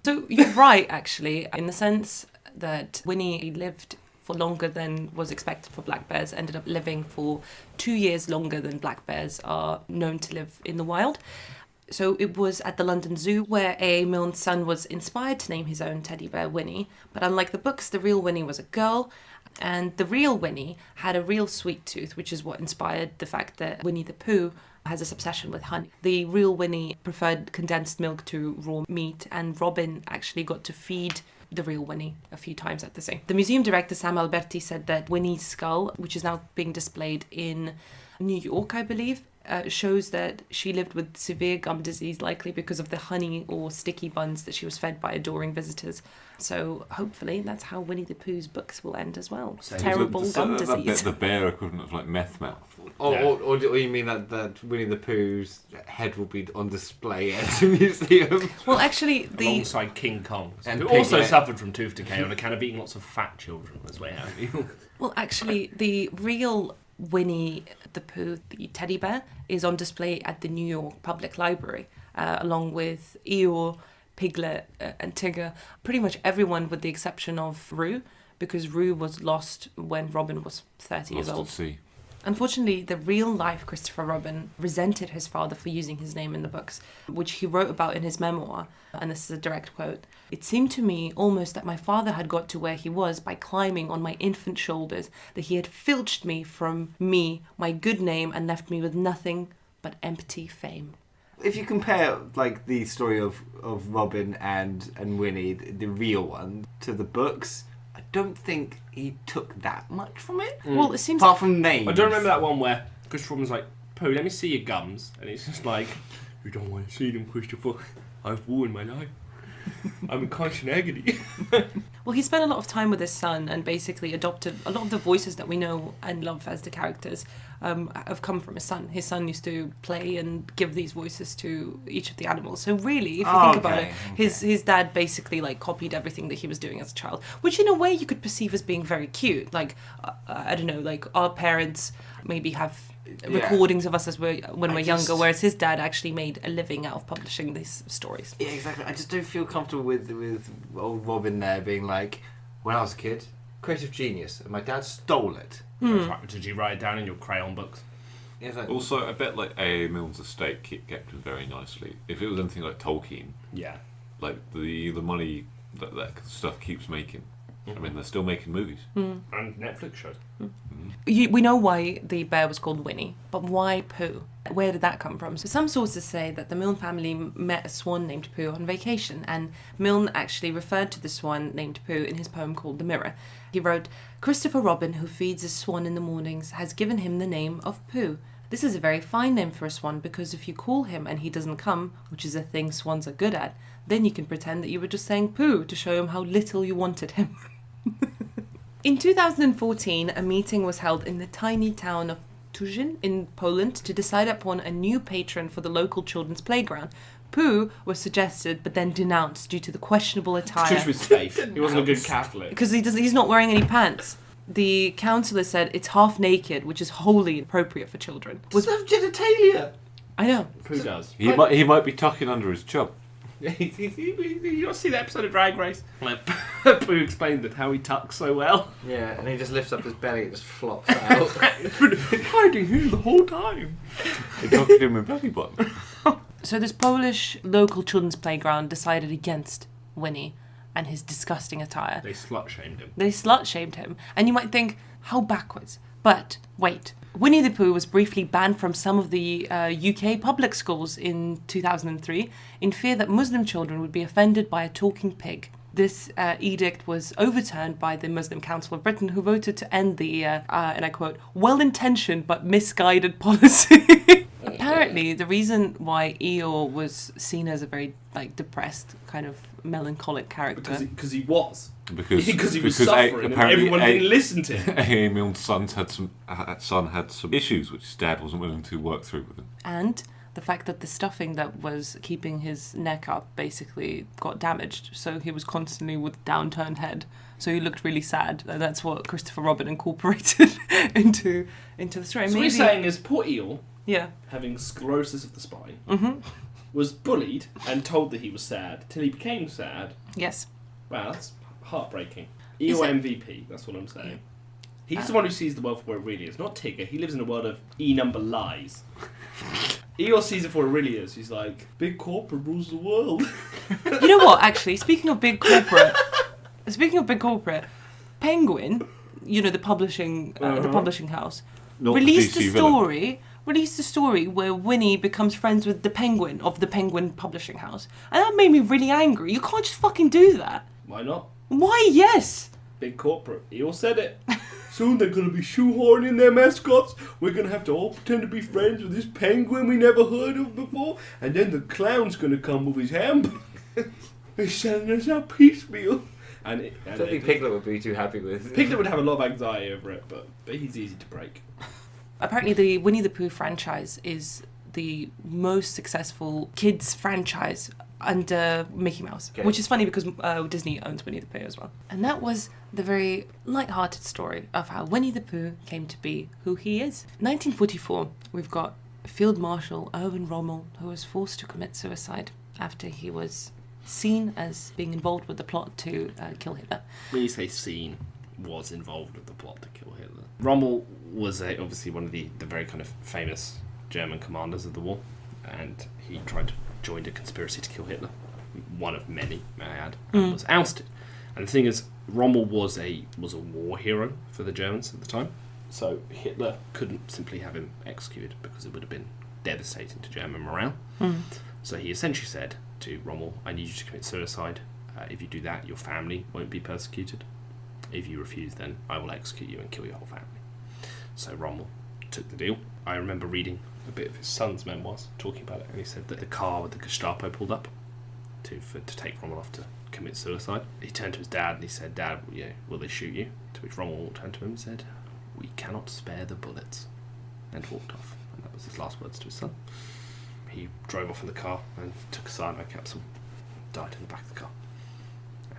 So you're right, actually, in the sense that Winnie lived for longer than was expected for black bears, ended up living for 2 years longer than black bears are known to live in the wild. So it was at the London Zoo where A.A. Milne's son was inspired to name his own teddy bear Winnie. But unlike the books, the real Winnie was a girl. And the real Winnie had a real sweet tooth, which is what inspired the fact that Winnie the Pooh has this obsession with honey. The real Winnie preferred condensed milk to raw meat, and Robin actually got to feed the real Winnie a few times at the zoo. The museum director Sam Alberti said that Winnie's skull, which is now being displayed in New York, I believe, shows that she lived with severe gum disease, likely because of the honey or sticky buns that she was fed by adoring visitors. So hopefully that's how Winnie the Pooh's books will end as well. So Terrible gum disease. The bear equivalent of like meth mouth. Or you mean that Winnie the Pooh's head will be on display at a museum? Well, actually, Alongside King Kong, And who also Piglet. suffered from tooth decay on account of eating lots of fat children. That's way out. the real Winnie the Pooh, the teddy bear, is on display at the New York Public Library, along with Eeyore, Piglet, and Tigger. Pretty much everyone with the exception of Roo, because Roo was lost when Robin was 30 years Lost old. at sea. Unfortunately, the real-life Christopher Robin resented his father for using his name in the books, which he wrote about in his memoir, and this is a direct quote. "It seemed to me almost that my father had got to where he was by climbing on my infant shoulders, that he had filched me from me, my good name, and left me with nothing but empty fame." If you compare like the story of Robin and Winnie, the real one, to the books, I don't think he took that much from it. Well, it seems Apart from names. I don't remember that one where Christopher Robin's like, Pooh, let me see your gums. And he's just like, you don't want to see them, Christopher. I've worn my life. I'm in constant agony. Well, he spent a lot of time with his son and basically adopted a lot of the voices that we know and love as the characters have come from his son. His son used to play and give these voices to each of the animals. So really, if you think about it, his dad basically like copied everything that he was doing as a child, which in a way you could perceive as being very cute. Like, I don't know, like our parents maybe have recordings of us as when we're younger, whereas his dad actually made a living out of publishing these stories. Yeah, exactly. I just don't feel comfortable with old Robin there being like, when I was a kid, creative genius, and my dad stole it. Did you write it down in your crayon books? Yeah, like, Also, I bet like A. Milne's estate kept him very nicely. If it was anything like Tolkien, Yeah. like the money that stuff keeps making. I mean, they're still making movies. And Netflix shows. We know why the bear was called Winnie, but why Pooh? Where did that come from? So some sources say that the Milne family met a swan named Pooh on vacation, and Milne actually referred to the swan named Pooh in his poem called The Mirror. He wrote, "Christopher Robin, who feeds his swan in the mornings, has given him the name of Pooh. This is a very fine name for a swan, because if you call him and he doesn't come, which is a thing swans are good at, then you can pretend that you were just saying Pooh to show him how little you wanted him." In 2014, a meeting was held in the tiny town of Tuzin in Poland to decide upon a new patron for the local children's playground. Pooh was suggested, but then denounced due to the questionable attire. Because of his faith. He wasn't a good Catholic. Because he's not wearing any pants. The counsellor said it's half naked, which is wholly inappropriate for children. does have genitalia? I know. Pooh does. He might be tucking under his chub. You not see that episode of Drag Race? Like, Pooh explained that how he tucks so well. Yeah, and he just lifts up his belly and just flops out. It's been hiding here the whole time. He tucked him in belly button. So this Polish local children's playground decided against Winnie and his disgusting attire. They slut-shamed him. They slut-shamed him. And you might think, how backwards? But wait, Winnie the Pooh was briefly banned from some of the UK public schools in 2003 in fear that Muslim children would be offended by a talking pig. This edict was overturned by the Muslim Council of Britain, who voted to end the, and I quote, well-intentioned but misguided policy. Apparently, the reason why Eeyore was seen as a very depressed, kind of melancholic character... Because he was. Because he was suffering and everyone didn't listen to him. A. Milne's son had some issues which his dad wasn't willing to work through with him. And the fact that the stuffing that was keeping his neck up basically got damaged, so he was constantly with downturned head. So he looked really sad. And that's what Christopher Robin incorporated into the story. So what he's saying is poor Eel, having sclerosis of the spine, was bullied and told that he was sad till he became sad. Yes. Wow, that's heartbreaking. Eel MVP, that's what I'm saying. He's the one who sees the world for where it really is, not Tigger. He lives in a world of E-number lies. Eeyore sees it for what it really is. He's like, big corporate rules the world. You know what, actually, speaking of big corporate, Penguin, the publishing house, released a story where Winnie becomes friends with the Penguin of the Penguin publishing house. And that made me really angry. You can't just fucking do that. Why not? Why, yes? Big corporate. Eeyore said it. Soon they're going to be shoehorning their mascots. We're going to have to all pretend to be friends with this penguin we never heard of before. And then the clown's going to come with his hamburger. He's selling us out piecemeal. I don't think Piglet would be too happy with. Piglet would have a lot of anxiety over it, but he's easy to break. Apparently the Winnie the Pooh franchise is the most successful kids franchise under Mickey Mouse, which is funny because Disney owns Winnie the Pooh as well. And that was the very light-hearted story of how Winnie the Pooh came to be who he is. 1944, we've got Field Marshal Erwin Rommel, who was forced to commit suicide after he was seen as being involved with the plot to kill Hitler. When you say seen, was involved with the plot to kill Hitler. Rommel was obviously one of the very kind of famous German commanders of the war, and he tried to join a conspiracy to kill Hitler. One of many, may I add, and was ousted. And the thing is, Rommel was a war hero for the Germans at the time, so Hitler couldn't simply have him executed because it would have been devastating to German morale. So he essentially said to Rommel, I need you to commit suicide. If you do that, your family won't be persecuted. If you refuse, then I will execute you and kill your whole family. So Rommel took the deal. I remember reading a bit of his son's memoirs talking about it, and he said that the car with the Gestapo pulled up to take Rommel off to commit suicide. He turned to his dad and he said, "Dad, will they shoot you?" To which Rommel turned to him and said, "We cannot spare the bullets," and walked off. And that was his last words to his son. He drove off in the car and took a cyanide capsule, died in the back of the car,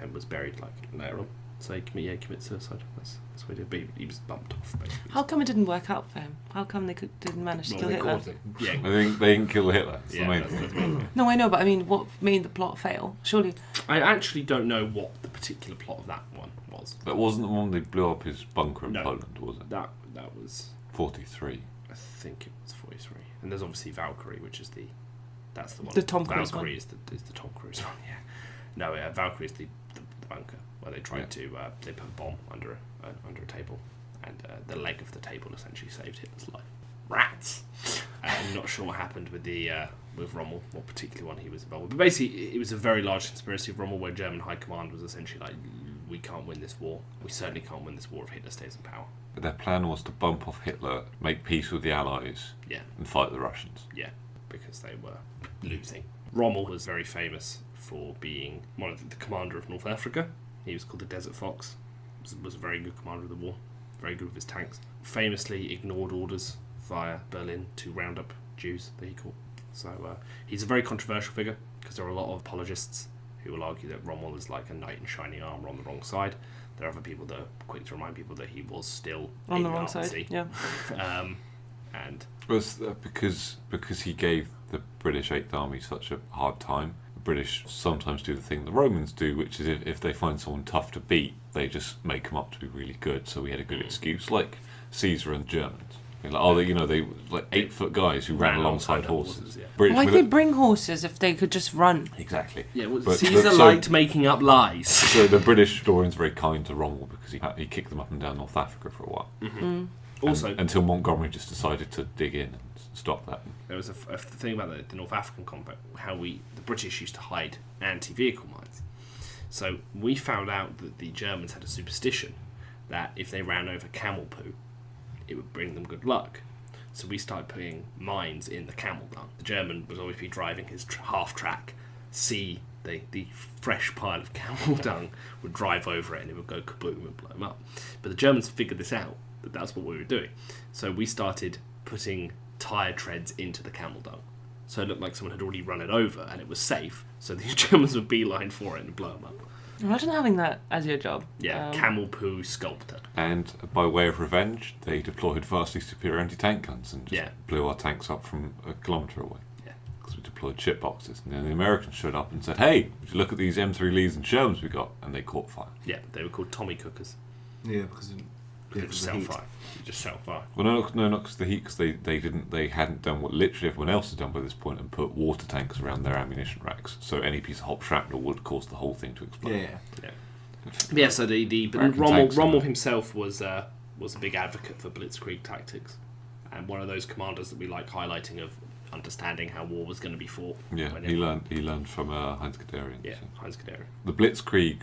and was buried like later on. So he committed suicide. That's what he did. He was bumped off, basically. How come it didn't work out for him? How come they didn't manage to kill Hitler? Yeah. I think they didn't kill Hitler. That's the main that's thing. the main thing. No, I know, but I mean, what made the plot fail? Surely. I actually don't know what the particular plot of that one was. That wasn't the one they blew up his bunker in No. Poland, was it? That was, 43. I think it was 43. And there's obviously Valkyrie, which is that's the one. The Tom Cruise Valkyrie one. is the Tom Cruise one. Yeah. No, Valkyrie is the bunker where they tried to they put a bomb under a table, and the leg of the table essentially saved Hitler's life. Rats. I'm not sure what happened with with Rommel, what particular one he was involved with. But basically, it was a very large conspiracy of Rommel where German high command was essentially like, we can't win this war. We certainly can't win this war if Hitler stays in power. Their plan was to bump off Hitler, make peace with the Allies, Yeah. and fight the Russians. Yeah, because they were losing. Rommel was very famous for being one of the commander of North Africa. He was called the Desert Fox. Was a very good commander of the war, very good with his tanks. Famously ignored orders via Berlin to round up Jews that he caught. So he's a very controversial figure because there are a lot of apologists who will argue that Rommel is like a knight in shining armour on the wrong side. There are other people that are quick to remind people that he was still On the a wrong Nazi. side, yeah. And It was because he gave the British Eighth Army such a hard time. The British sometimes do the thing the Romans do, which is if they find someone tough to beat, they just make them up to be really good. So we had a good excuse, like Caesar and the Germans. They like 8-foot guys who ran alongside horses. yeah. British Why'd with they it- bring horses if they could just run? Exactly. yeah, well, But- Caesar so- liked making up lies. So the British historian's very kind to Rommel because he kicked them up and down North Africa for a while. Also, Until Montgomery just decided to dig in and stop that. there was a thing about the North African conflict, how the British used to hide anti-vehicle mines. So we found out that the Germans had a superstition that if they ran over camel poo, it would bring them good luck. So we started putting mines in the camel dung. The German would always be driving his half-track, see the fresh pile of camel dung, would drive over it and it would go kaboom and blow him up. But the Germans figured this out, that that's what we were doing. So we started putting tyre treads into the camel dung. So it looked like someone had already run it over and it was safe. So the Germans would beeline for it and blow them up. Imagine having that as your job. Yeah, camel poo sculptor. And by way of revenge, they deployed vastly superior anti-tank guns and just blew our tanks up from a kilometre away. Yeah. Because we deployed ship boxes. And then the Americans showed up and said, "Hey, would you look at these M3 Lees and Shermans we got?" And they caught fire. Yeah, they were called Tommy cookers. Yeah, because They just sell fire. You just sell fire. Well, no, not because of the heat, because they hadn't done what literally everyone else had done by this point and put water tanks around their ammunition racks. So any piece of hot shrapnel would cause the whole thing to explode. Yeah. Yeah. So American Rommel tanks, Rommel isn't it? himself was a big advocate for blitzkrieg tactics, and one of those commanders that we like highlighting of understanding how war was going to be fought. Yeah, when he everyone- learned from Heinz Guderian. Yeah, so. Heinz Guderian. The Blitzkrieg,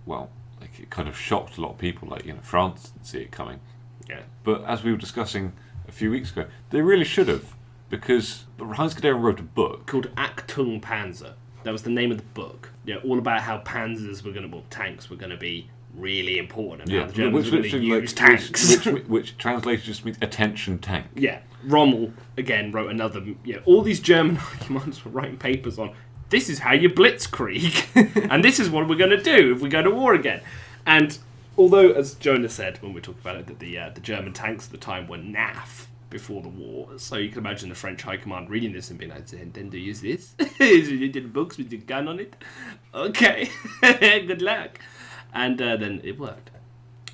well, like it kind of shocked a lot of people. Like France didn't see it coming. Yeah. But as we were discussing a few weeks ago, they really should have, because Heinz Guderian wrote a book. Called Achtung Panzer. That was the name of the book. Yeah, all about how panzers were going to, tanks were going to be really important, and how the Germans were going to use tanks. Which translated just means attention tank. Yeah, Rommel again wrote another. Yeah, all these German commanders were writing papers on. This is how you blitzkrieg, and this is what we're going to do if we go to war again. And although, as Jonah said when we talked about it, that the German tanks at the time were naff before the war, so you can imagine the French High Command reading this and being like, "Then do you use this? You did books with your gun on it? Okay, good luck." And then it worked.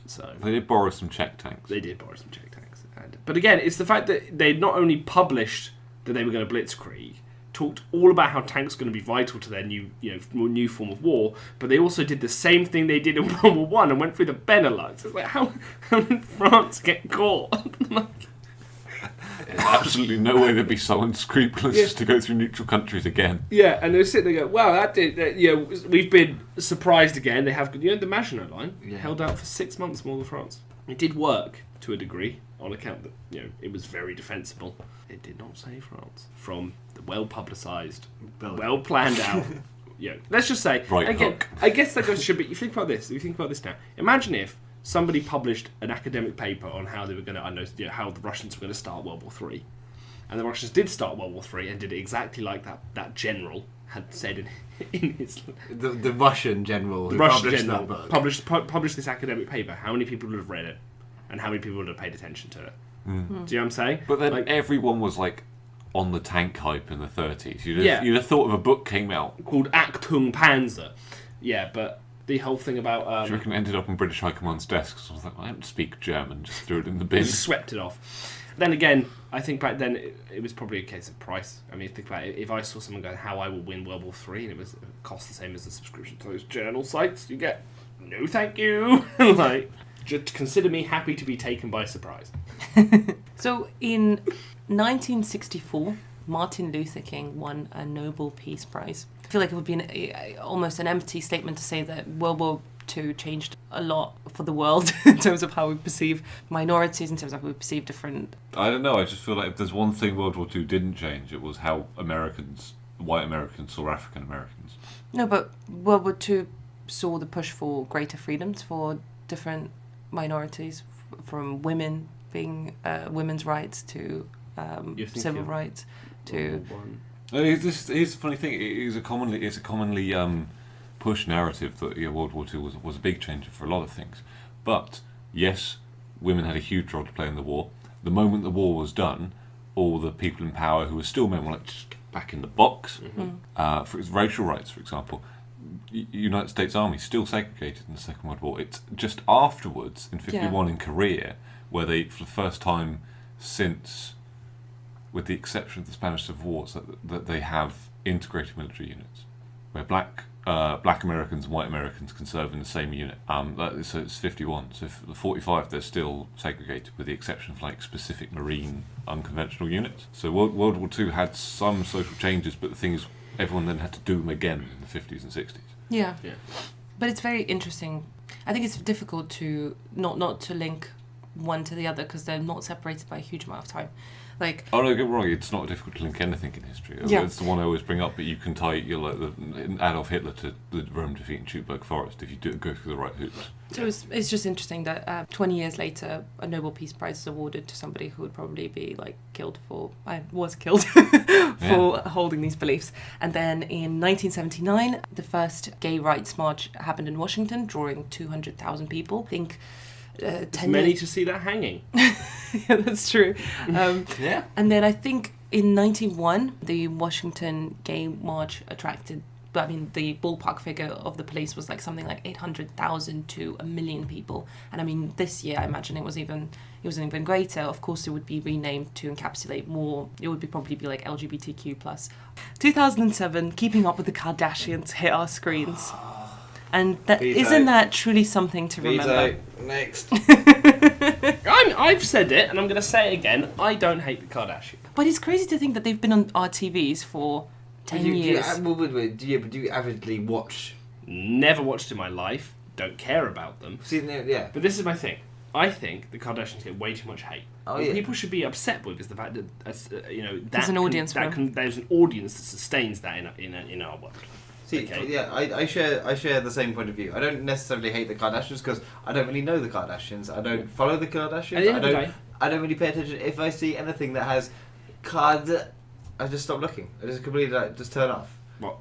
So They did borrow some Czech tanks. they did borrow some Czech tanks. But again, it's the fact that they not only published that they were going to blitzkrieg, talked all about how tanks were going to be vital to their new form of war, but they also did the same thing they did in World War One and went through the Benelux. It's like, how did France get caught? There's absolutely no way they'd be so unscrupulous as to go through neutral countries again. Yeah, and they sit there and go, wow, we've been surprised again. They have, the Maginot Line held out for 6 months more than France. It did work to a degree on account that, it was very defensible. It did not save France from the well-publicised, well-planned out. Let's just say, Right again, hook. I guess that goes to show, but you think about this now. Imagine if somebody published an academic paper on how they were going to, how the Russians were going to start World War III. And the Russians did start World War III and did it exactly like that general had said in his... The Russian general who published this academic paper. How many people would have read it? And how many people would have paid attention to it? Do you know what I'm saying? But then everyone was on the tank hype in the 30s. You'd have thought if a book came out called Achtung Panzer. Yeah, but the whole thing about... do you reckon it ended up on British High Command's desk? So I was like, I don't speak German, just threw it in the bin. Just swept it off. Then again, I think back then it was probably a case of price. I mean, think about it. If I saw someone going, how I will win World War III, and it cost the same as the subscription to those journal sites, you get, no thank you. Just consider me happy to be taken by surprise. So in 1964, Martin Luther King won a Nobel Peace Prize. I feel like it would be almost an empty statement to say that World War II changed a lot for the world in terms of how we perceive minorities, in terms of how we perceive different... I don't know, I just feel like if there's one thing World War II didn't change, it was how white Americans saw African Americans. No, but World War II saw the push for greater freedoms for different minorities, from women being women's rights to civil rights to... Here's the funny thing, it's a commonly push narrative that World War II was a big changer for a lot of things. But, yes, women had a huge role to play in the war. The moment the war was done, all the people in power who were still men were like, just get back in the box. Mm-hmm. For racial rights, for example, United States Army still segregated in the Second World War. It's just afterwards, in 1951 in Korea, where they, for the first time since, with the exception of the Spanish Civil War, that they have integrated military units, where black Americans and white Americans can serve in the same unit. So it's 51. So for the 45, they're still segregated, with the exception of specific marine unconventional units. So World War II had some social changes, but the thing is, everyone then had to do them again in the 50s and 60s. Yeah. But it's very interesting. I think it's difficult to not to link one to the other because they're not separated by a huge amount of time. Oh no, get me wrong, it's not difficult to link anything in history. Yeah. It's the one I always bring up, but you can tie Adolf Hitler to the Rome defeat in Teutoburg Forest if you go through the right hoops. So it's just interesting that 20 years later, a Nobel Peace Prize is awarded to somebody who would probably be killed for holding these beliefs. And then in 1979, the first gay rights march happened in Washington, drawing 200,000 people. I think 10 many years... to see that hanging. Yeah, that's true. And then I think in 1991, the Washington Gay March attracted, the ballpark figure of the police was something like 800,000 to 1 million people. And this year, I imagine it was even greater. Of course, it would be renamed to encapsulate more. It would probably be LGBTQ+. 2007, Keeping Up with the Kardashians hit our screens. And isn't that truly something to remember? Next. I've said it, and I'm going to say it again. I don't hate the Kardashians. But it's crazy to think that they've been on our TVs for 10 years. Do you avidly watch? Never watched in my life. Don't care about them. Yeah. But this is my thing. I think the Kardashians get way too much hate. What people should be upset with is the fact that there's an audience for them. There's an audience that sustains that in our world. I share the same point of view. I don't necessarily hate the Kardashians because I don't really know the Kardashians. I don't follow the Kardashians. I don't really pay attention. If I see anything that has I just stop looking. I just completely just turn off. What?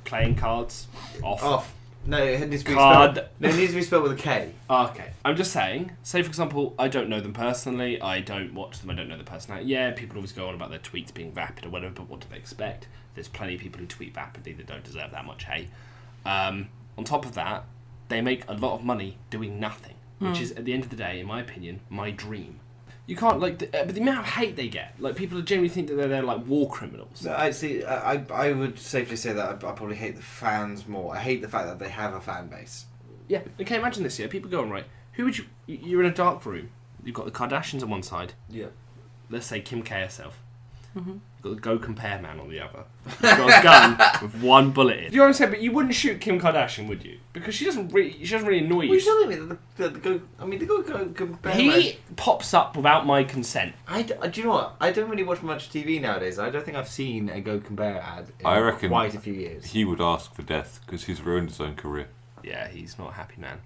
Playing cards? Off. No, it needs to be Card. spelled. No, it needs to be spelled with a K. Okay. I'm just saying, say for example, I don't know them personally, I don't watch them, I don't know the personality. Yeah, people always go on about their tweets being vapid or whatever, but what do they expect? There's plenty of people who tweet vapidly that don't deserve that much hate. On top of that, they make a lot of money doing nothing, which is, at the end of the day, in my opinion, my dream. You can't, but the amount of hate they get, people genuinely think that they're war criminals. No, I would safely say that I probably hate the fans more. I hate the fact that they have a fan base. Yeah, okay, imagine this, people go on, right, who would you're in a dark room, you've got the Kardashians on one side, yeah, let's say Kim K herself. Mm-hmm. You've got the Go Compare man on the other. You've got a gun with one bullet in. You know what I'm saying? But you wouldn't shoot Kim Kardashian, would you? Because she doesn't really annoy you. What are you telling me? The Go Compare man. He pops up without my consent. Do you know what? I don't really watch much TV nowadays. I don't think I've seen a Go Compare ad in I reckon quite a few years. He would ask for death because he's ruined his own career. Yeah, he's not a happy man.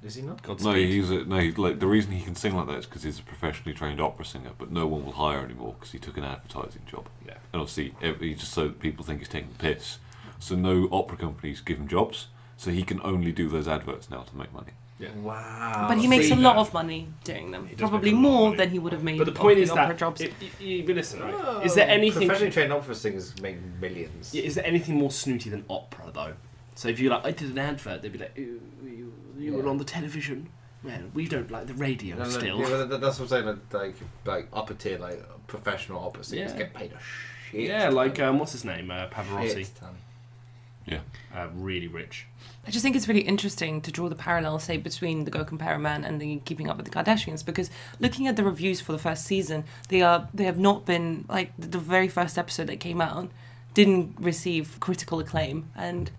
Is he not? Godspeed. Like the reason he can sing like that is because he's a professionally trained opera singer, but no one will hire anymore because he took an advertising job. Yeah. And obviously, just so that people think he's taking the piss. So no opera companies give him jobs, so he can only do those adverts now to make money. Yeah. Wow. But he makes a lot of money doing them. He does Probably make a lot of more money. than he would have made. But the point of is the that opera jobs. but listen, right? Is there anything? Professionally trained opera singers make millions. Is there anything more snooty than opera though? So if you're like, I did an advert, they'd be like, you were on the television. Man, we don't like the radio still. Yeah, that's what I'm saying. Like upper tier, like professional opera singers get paid a shit. Yeah, like what's his name, Pavarotti. Yeah. Really rich. I just think it's really interesting to draw the parallel, say, between the Go Compare Man and the Keeping Up with the Kardashians, because looking at the reviews for the first season, they have not been, like, the very first episode that came out didn't receive critical acclaim, and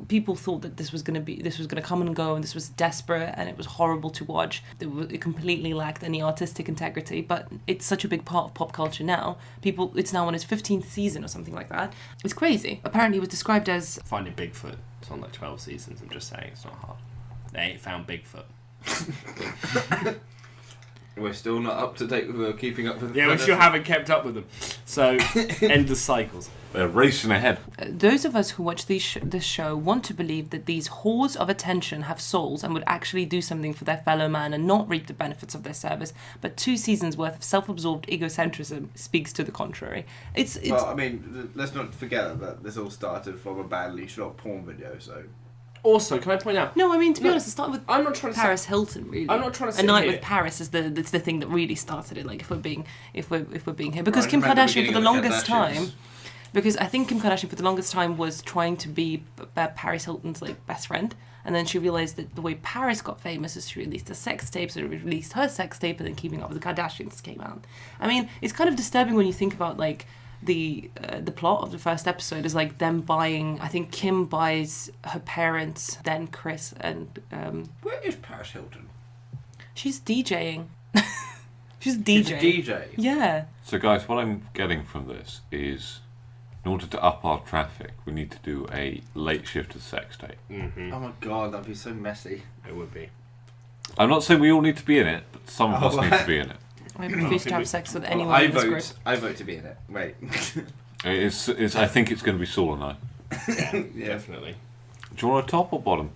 people thought that this was going to come and go, and this was desperate, and it was horrible to watch. It completely lacked any artistic integrity, but it's such a big part of pop culture now. It's now on its 15th season or something like that. It's crazy. Apparently it was described as Finding Bigfoot. It's on like 12 seasons. I'm just saying, it's not hard. They ain't found Bigfoot. We're still not up to date with Keeping Up with the Yeah, we still haven't kept up with them. So, end the cycles. They're racing ahead. those of us who watch this show want to believe that these whores of attention have souls and would actually do something for their fellow man and not reap the benefits of their service. But 2 seasons worth of self-absorbed egocentrism speaks to the contrary. It's Well, I mean, let's not forget that this all started from a badly shot porn video, so... Also, can I point out? no, I mean, to be No, honest, it started with I'm not trying to Paris Hilton, really. I'm not trying to A sit Night here. with Paris is the thing that really started it. Like, if we're being here, because Right, Kim remember the Kardashian for beginning the of the longest Kardashians. time, because I think Kim Kardashian for the longest time was trying to be Paris Hilton's like best friend, and then she realized that the way Paris got famous is she released a sex tape, so she released her sex tape, and then Keeping Up with the Kardashians came out. I mean, it's kind of disturbing when you think about like. The plot of the first episode is like them buying. I think Kim buys her parents, then Chris, and Where is Paris Hilton? she's DJing. She's She's a DJing. DJ. Yeah. So, guys, what I'm getting from this is, in order to up our traffic, we need to do a late shift of sex tape. Mm-hmm. Oh my god, that'd be so messy. It would be. I'm not saying we all need to be in it, but some of us Oh, need to be in it. I refuse to have sex with anyone I in this vote. group. I vote to be in it. Wait. I think it's going to be Saul and I. Yeah. Definitely. Do you want a top or bottom?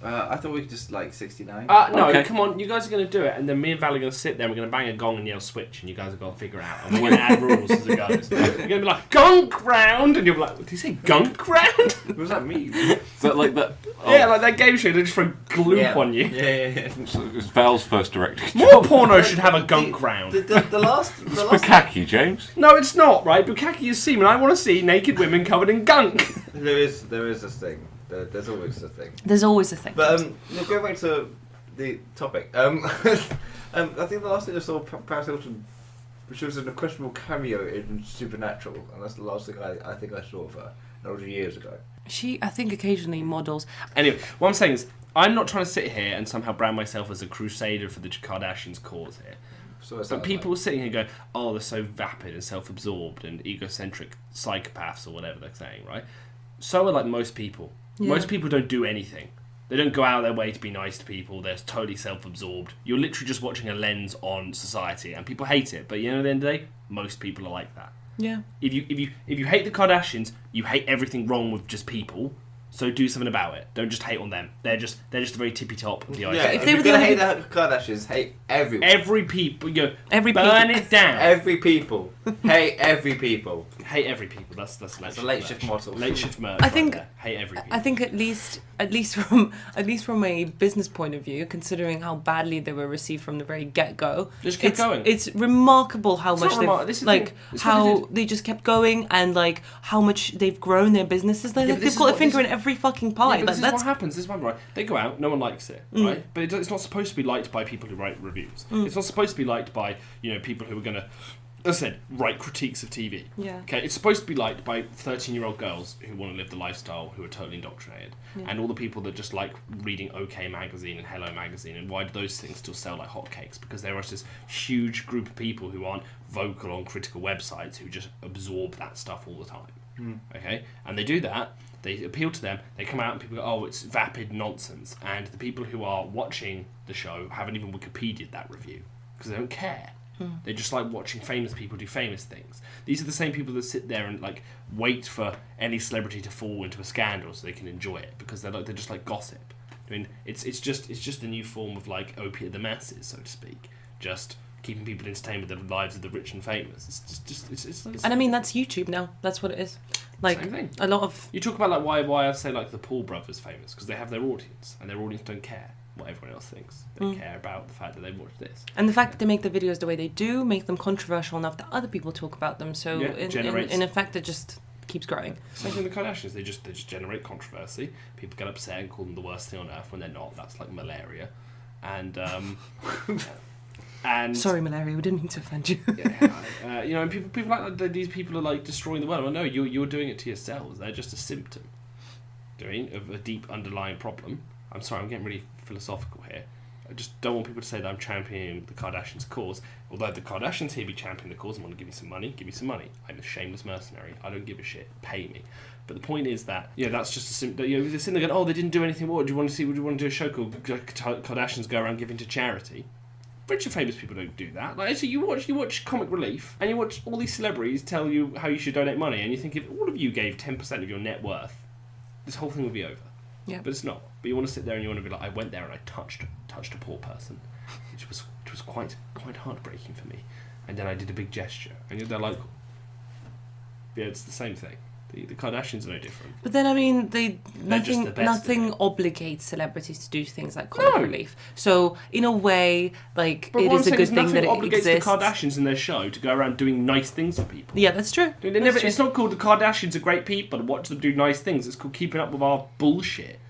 I thought we could just like 69. No, Okay. come on, you guys are going to do it, and then me and Val are going to sit there, and we're going to bang a gong and yell switch, and you guys are going to figure it out. And we're going to add rules as it goes. You're going to be like, gunk round! And you'll be like, did you say gunk round? What does that mean? Is that like that? Yeah, like that game show, they just throw gloop Yeah. on you. Yeah. So it's Val's first directing More job. porno should have a gunk round. The last. It's Bukkake, James. No, it's not, right? Bukkake is semen. I want to see naked women covered in gunk. There is this thing. There's always a thing. There's always a thing. But going back to the topic. I think the last thing I saw Paris Hilton, she was in a questionable cameo in Supernatural, and that's the last thing I think I saw of her. That was years ago. She, I think, occasionally models. Anyway, what I'm saying is, I'm not trying to sit here and somehow brand myself as a crusader for the Kardashians' cause here. So But people sitting here going, oh, they're so vapid and self-absorbed and egocentric psychopaths or whatever they're saying, right? So are like most people. Yeah. Most people don't do anything. They don't go out of their way to be nice to people. They're totally self-absorbed. You're literally just watching a lens on society, and people hate it. But at the end of the day, most people are like that. Yeah. If you hate the Kardashians, you hate everything wrong with just people. So do something about it. Don't just hate on them. They're just the very tippy top of the iceberg. Yeah, If if they you're were gonna the hate the Kardashians, hate everyone. Every people, you go, Every burn people. it down. Every people. Hate every people. Hate every people. That's That's a late shift model. Late shift merch. I think- right there. Hate every people. I think at least from a business point of view, considering how badly they were received from the very get-go, Just kept going. It's remarkable how It's much not they've remarkable. This is the like thing. It's what they how did. they just kept going, and like how much they've grown their businesses. Like, Yeah, but this they've is got a what- finger this- in every fucking Yeah, pie. but Like, this is that's what happens. This is one right. They go out, no one likes it, right? But it's not supposed to be liked by people who write reviews. It's not supposed to be liked by people who are gonna as I said, write critiques of TV. Yeah. Okay, it's supposed to be liked by 13-year-old girls who want to live the lifestyle, who are totally indoctrinated, and all the people that just like reading OK Magazine and Hello Magazine. And why do those things still sell like hotcakes? Because there is this huge group of people who aren't vocal on critical websites who just absorb that stuff all the time. Okay, and they do that. They appeal to them. They come out and people go, "Oh, it's vapid nonsense." And the people who are watching the show haven't even Wikipedia'd that review because they don't care. They just like watching famous people do famous things. These are the same people that sit there and like wait for any celebrity to fall into a scandal so they can enjoy it because they're just like gossip. I mean, it's just a new form of like opiate of the masses, so to speak. Just keeping people entertained with the lives of the rich and famous. It's And I mean, that's YouTube now. That's what it is. Like same thing. a lot of You talk about like why I say like the Paul brothers famous because they have their audience and their audience don't care what everyone else thinks. They care about the fact that they watch this. and the fact that they make the videos the way they do make them controversial enough that other people talk about them. So Yeah, in effect, it just keeps growing. Same thing with the Kardashians. They just generate controversy. People get upset and call them the worst thing on earth when they're not. That's like malaria, and and Sorry, malaria. We didn't mean to offend you. yeah, you know, and people like that. These people are like destroying the world. Well, no, you're doing it to yourselves. They're just a symptom, of a deep underlying problem. I'm sorry, I'm getting really philosophical here. I just don't want people to say that I'm championing the Kardashians' cause. Although the Kardashians here be championing the cause and want to give me some money, give me some money. I'm a shameless mercenary. I don't give a shit. Pay me. But the point is that that's just a simple. They're sitting there going, "Oh, they didn't do anything. What do you want to see? Would you want to do a show called Kardashians Go Around Giving to Charity?" Rich and famous people don't do that. Like, so you watch Comic Relief, and you watch all these celebrities tell you how you should donate money, and you think if all of you gave 10% of your net worth, this whole thing would be over. Yeah. But it's not. But you want to sit there and you want to be like, I went there and I touched a poor person, which was quite heartbreaking for me, and then I did a big gesture, and they're like, yeah, it's the same thing. The Kardashians are no different. But then, I mean, just the best nothing obligates celebrities to do things like comic relief. So, in a way, like, But it what is I'm a good saying thing that it nothing obligates exists. the Kardashians in their show to go around doing nice things for people. Yeah, that's true. That's true. It's not called the Kardashians are great people and watch them do nice things. It's called keeping up with our bullshit.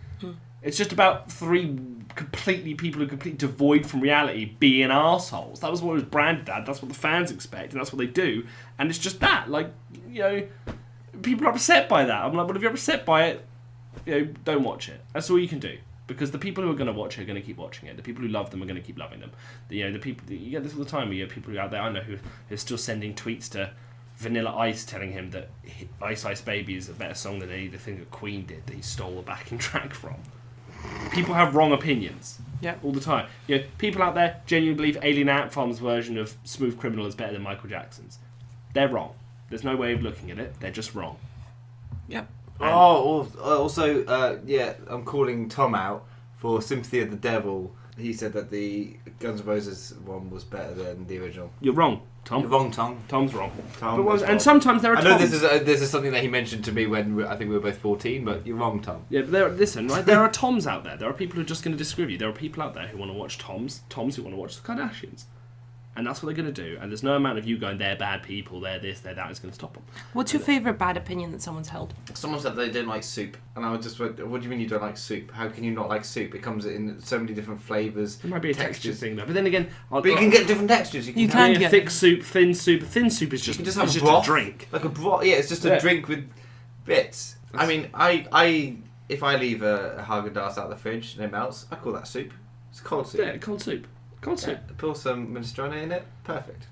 It's just about three people who are completely devoid from reality being arseholes. That was what it was branded at. That's what the fans expect, and that's what they do. And it's just that, like, people are upset by that. I'm like, well, if you're upset by it, don't watch it. That's all you can do. Because the people who are going to watch it are going to keep watching it. The people who love them are going to keep loving them. The people, you get this all the time. You get people out there I know who are still sending tweets to Vanilla Ice telling him that Ice Ice Baby is a better song than the thing that Queen did that he stole a backing track from. People have wrong opinions. Yeah. All the time. People out there genuinely believe Alien Ant Farm's version of Smooth Criminal is better than Michael Jackson's. They're wrong. There's no way of looking at it. They're just wrong. Yep. I'm calling Tom out for Sympathy of the Devil. He said that the Guns N' Roses one was better than the original. You're wrong, Tom. You're wrong, Tom. Tom's wrong. Tom But is wrong. and sometimes there are I know Toms. this is something that he mentioned to me when I think we were both 14, but you're wrong, Tom. Yeah, but there are Toms out there. There are people who are just going to disagree with you. There are people out there who want to watch Toms who want to watch the Kardashians. And that's what they're going to do. And there's no amount of you going, they're bad people, they're this, they're that, is going to stop them. What's your favourite bad opinion that someone's held? Someone said they didn't like soup, and I was just went, what do you mean you don't like soup? How can you not like soup? It comes in so many different flavours. It might be a texture thing, though. But then again... But you can get different textures. You can can a get- thick soup, thin soup. Thin soup is just, You can just have it's a just broth, a drink. like a broth. Yeah, it's just a drink with bits. I mean, I if I leave a Haagen-Dazs out of the fridge and it melts, I call that soup. It's cold soup. Yeah, cold soup. Cold soup. Yeah, pour some minestrone in it. Perfect.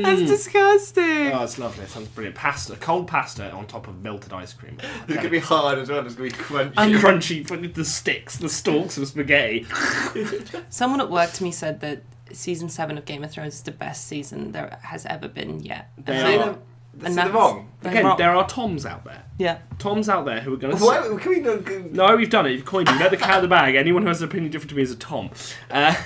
That's disgusting. Oh, it's lovely. It sounds brilliant. Pasta, cold pasta on top of melted ice cream. It's gonna be hard as well. It's gonna be crunchy. Crunchy with the stalks of spaghetti. Someone at work to me said that season 7 of Game of Thrones is the best season there has ever been yet. They See are. them? And They're wrong. Again, there are Toms out there. Yeah. Toms out there who are going to... Why can we not? No, we've done it. You've coined me. Let the cat out of the bag. Anyone who has an opinion different to me is a Tom. The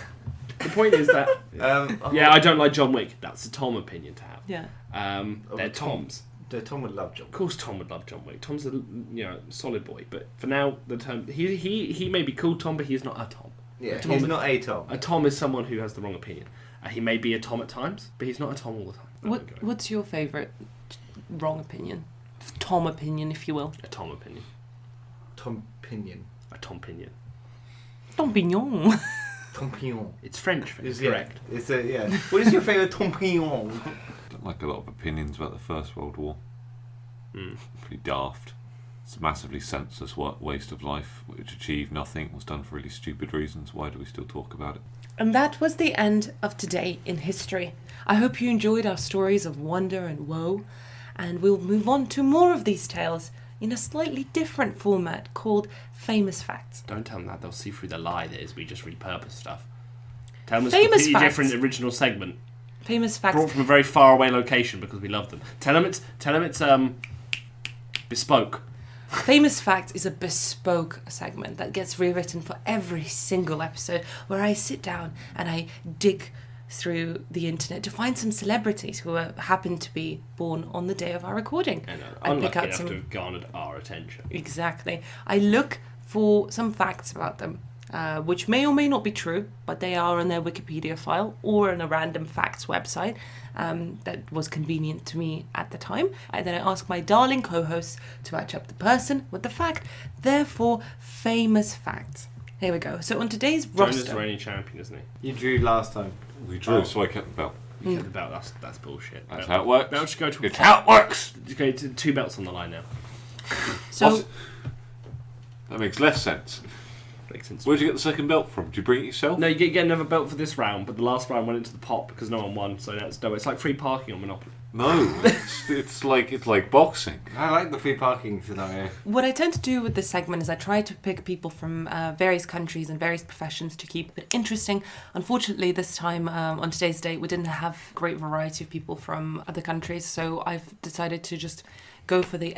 point is that... I don't like John Wick. That's a Tom opinion to have. Yeah. They're Toms. Tom would love John. Of course Tom would love John Wick. Tom's a solid boy. But for now, the term... He may be called Tom, but he is not a Tom. Yeah, Tom he's not a Tom. A Tom is someone who has the wrong opinion. He may be a Tom at times, but he's not a Tom all the time. What's your favourite wrong opinion? Tom opinion, if you will. A Tom opinion. Tom Pinion. A Tom opinion. Tom Pignon. Tempillon. It's French. It's, Correct. Yeah, it's yeah. What is your favourite Tempillon? I don't like a lot of opinions about the First World War. Hmm. Pretty daft. It's a massively senseless waste of life, which achieved nothing, was done for really stupid reasons. Why do we still talk about it? And that was the end of Today in History. I hope you enjoyed our stories of wonder and woe, and we'll move on to more of these tales in a slightly different format called Famous Facts. Don't tell them that. They'll see through the lie that is we just repurpose stuff. Tell them it's a Famous completely facts. different original segment. Famous Facts. Brought from a very far away location because we love them. Tell them it's bespoke. Famous Fact is a bespoke segment that gets rewritten for every single episode, where I sit down and I dig through the internet to find some celebrities who happen to be born on the day of our recording. And I pick unlucky out enough some. to have garnered our attention. Exactly. I look for some facts about them, which may or may not be true, but they are on their Wikipedia file or on a random facts website that was convenient to me at the time. And then I ask my darling co-hosts to match up the person with the fact. Therefore, famous facts. Here we go. So on today's Jonah's the roster... reigning champion, isn't he? You drew last time. We drew, so I kept the belt. You get the belt. That's bullshit. That's how it works. Belt should go to It's how it works! okay, to 2 belts on the line now. So What? That makes less sense. Makes sense. Where'd you get the second belt from? Did you bring it yourself? No, you get another belt for this round, but the last round went into the pot because no one won. So that's no. It's like free parking on Monopoly. No, it's like boxing. I like the free parking scenario. what I tend to do with this segment is I try to pick people from various countries and various professions to keep it interesting. Unfortunately, this time on today's date, we didn't have a great variety of people from other countries, so I've decided to just go for the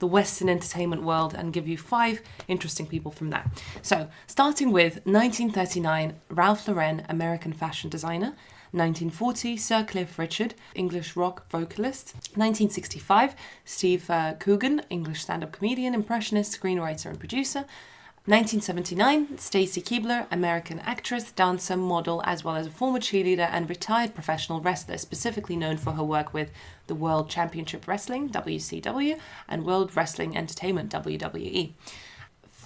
Western entertainment world, and give you 5 interesting people from that. So, starting with 1939, Ralph Lauren, American fashion designer. 1940, Sir Cliff Richard, English rock vocalist. 1965, Steve Coogan, English stand-up comedian, impressionist, screenwriter and producer. 1979, Stacy Keibler, American actress, dancer, model, as well as a former cheerleader and retired professional wrestler, specifically known for her work with the World Championship Wrestling, WCW, and World Wrestling Entertainment, WWE.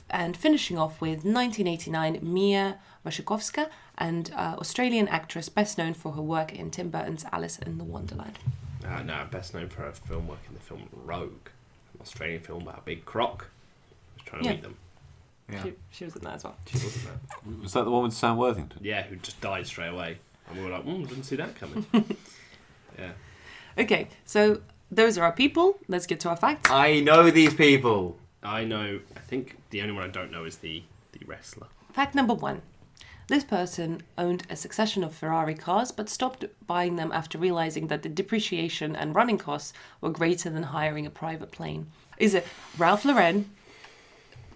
And finishing off with 1989, Mia Wasikowska, and Australian actress best known for her work in Tim Burton's Alice in the Wonderland. No, best known for her film work in the film Rogue, an Australian film about a big croc. I was trying to meet them. Yeah. She was in that as well. She wasn't there. Was that the one with Sam Worthington? Yeah, who just died straight away. And we were like, didn't see that coming. Yeah. Okay, so those are our people. Let's get to our facts. I know these people. I think the only one I don't know is the wrestler. Fact number 1. This person owned a succession of Ferrari cars, but stopped buying them after realizing that the depreciation and running costs were greater than hiring a private plane. Is it Ralph Lauren,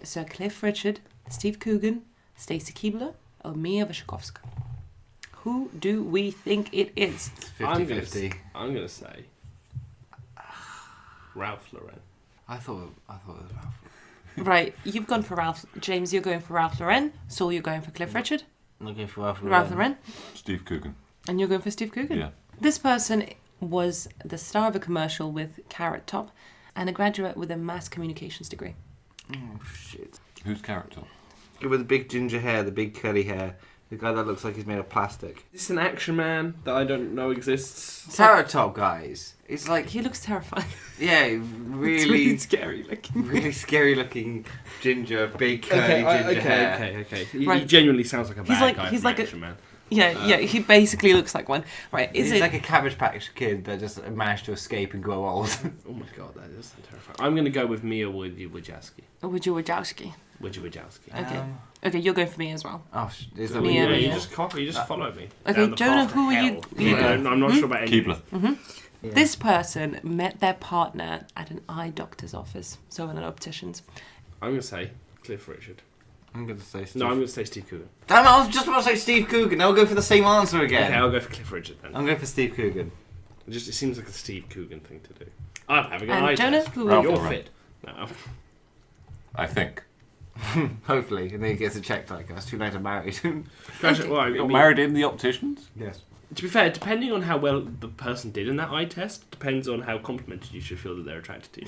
Sir Cliff Richard, Steve Coogan, Stacy Keibler, or Mia Wasikowska? Who do we think it is? It's I'm 50-50. gonna say Ralph Lauren. I thought it was Ralph. Right, you've gone for Ralph. James, you're going for Ralph Lauren. Saul, you're going for Cliff Richard. I'm looking for Ralph Lauren. Ralph Lauren. Steve Coogan. And you're going for Steve Coogan. Yeah. This person was the star of a commercial with Carrot Top and a graduate with a mass communications degree. Oh, shit. Who's Carrot Top? With the big ginger hair, the big curly hair. The guy that looks like he's made of plastic. Is this an action man that I don't know exists? Carrot Top, guys. It's like, He looks terrifying. yeah, It's really, really scary looking. really scary looking ginger, big curly ginger hair. Okay. He Right. genuinely sounds like a bad like- guy he's from like a- Action Man. Yeah, he basically looks like one. Right, is He's it... like a Cabbage Patch kid that just managed to escape and grow old. Oh my god, that is terrifying. I'm going to go with Mia Wojcicki. Or would you Wojcicki? Wojcicki. Okay. Okay, you're going for me as well. Oh, is that Mia, what Mia. you You just copy, you just follow me. Okay, down the Jonah, path to who are you- hell. you Yeah, go. I'm not sure about any. Keebler. This person met their partner at an eye doctor's office, so an optician's. I'm going to say Cliff Richard. I'm going to say Steve. No, I'm going to say Steve Coogan. Damn it, I was just about to say Steve Coogan. I'll go for the same answer again. Okay, I'll go for Cliff Richard then. I'm going for Steve Coogan. It seems like a Steve Coogan thing to do. I'm having an And eye Jonah, test. who Ralph are you? You're Lauren. fit. No. I think. Hopefully, and then he gets a check like it's too late to marry. Well, I You got mean, married in the opticians? Yes. to be fair, depending on how well the person did in that eye test, depends on how complimented you should feel that they're attracted to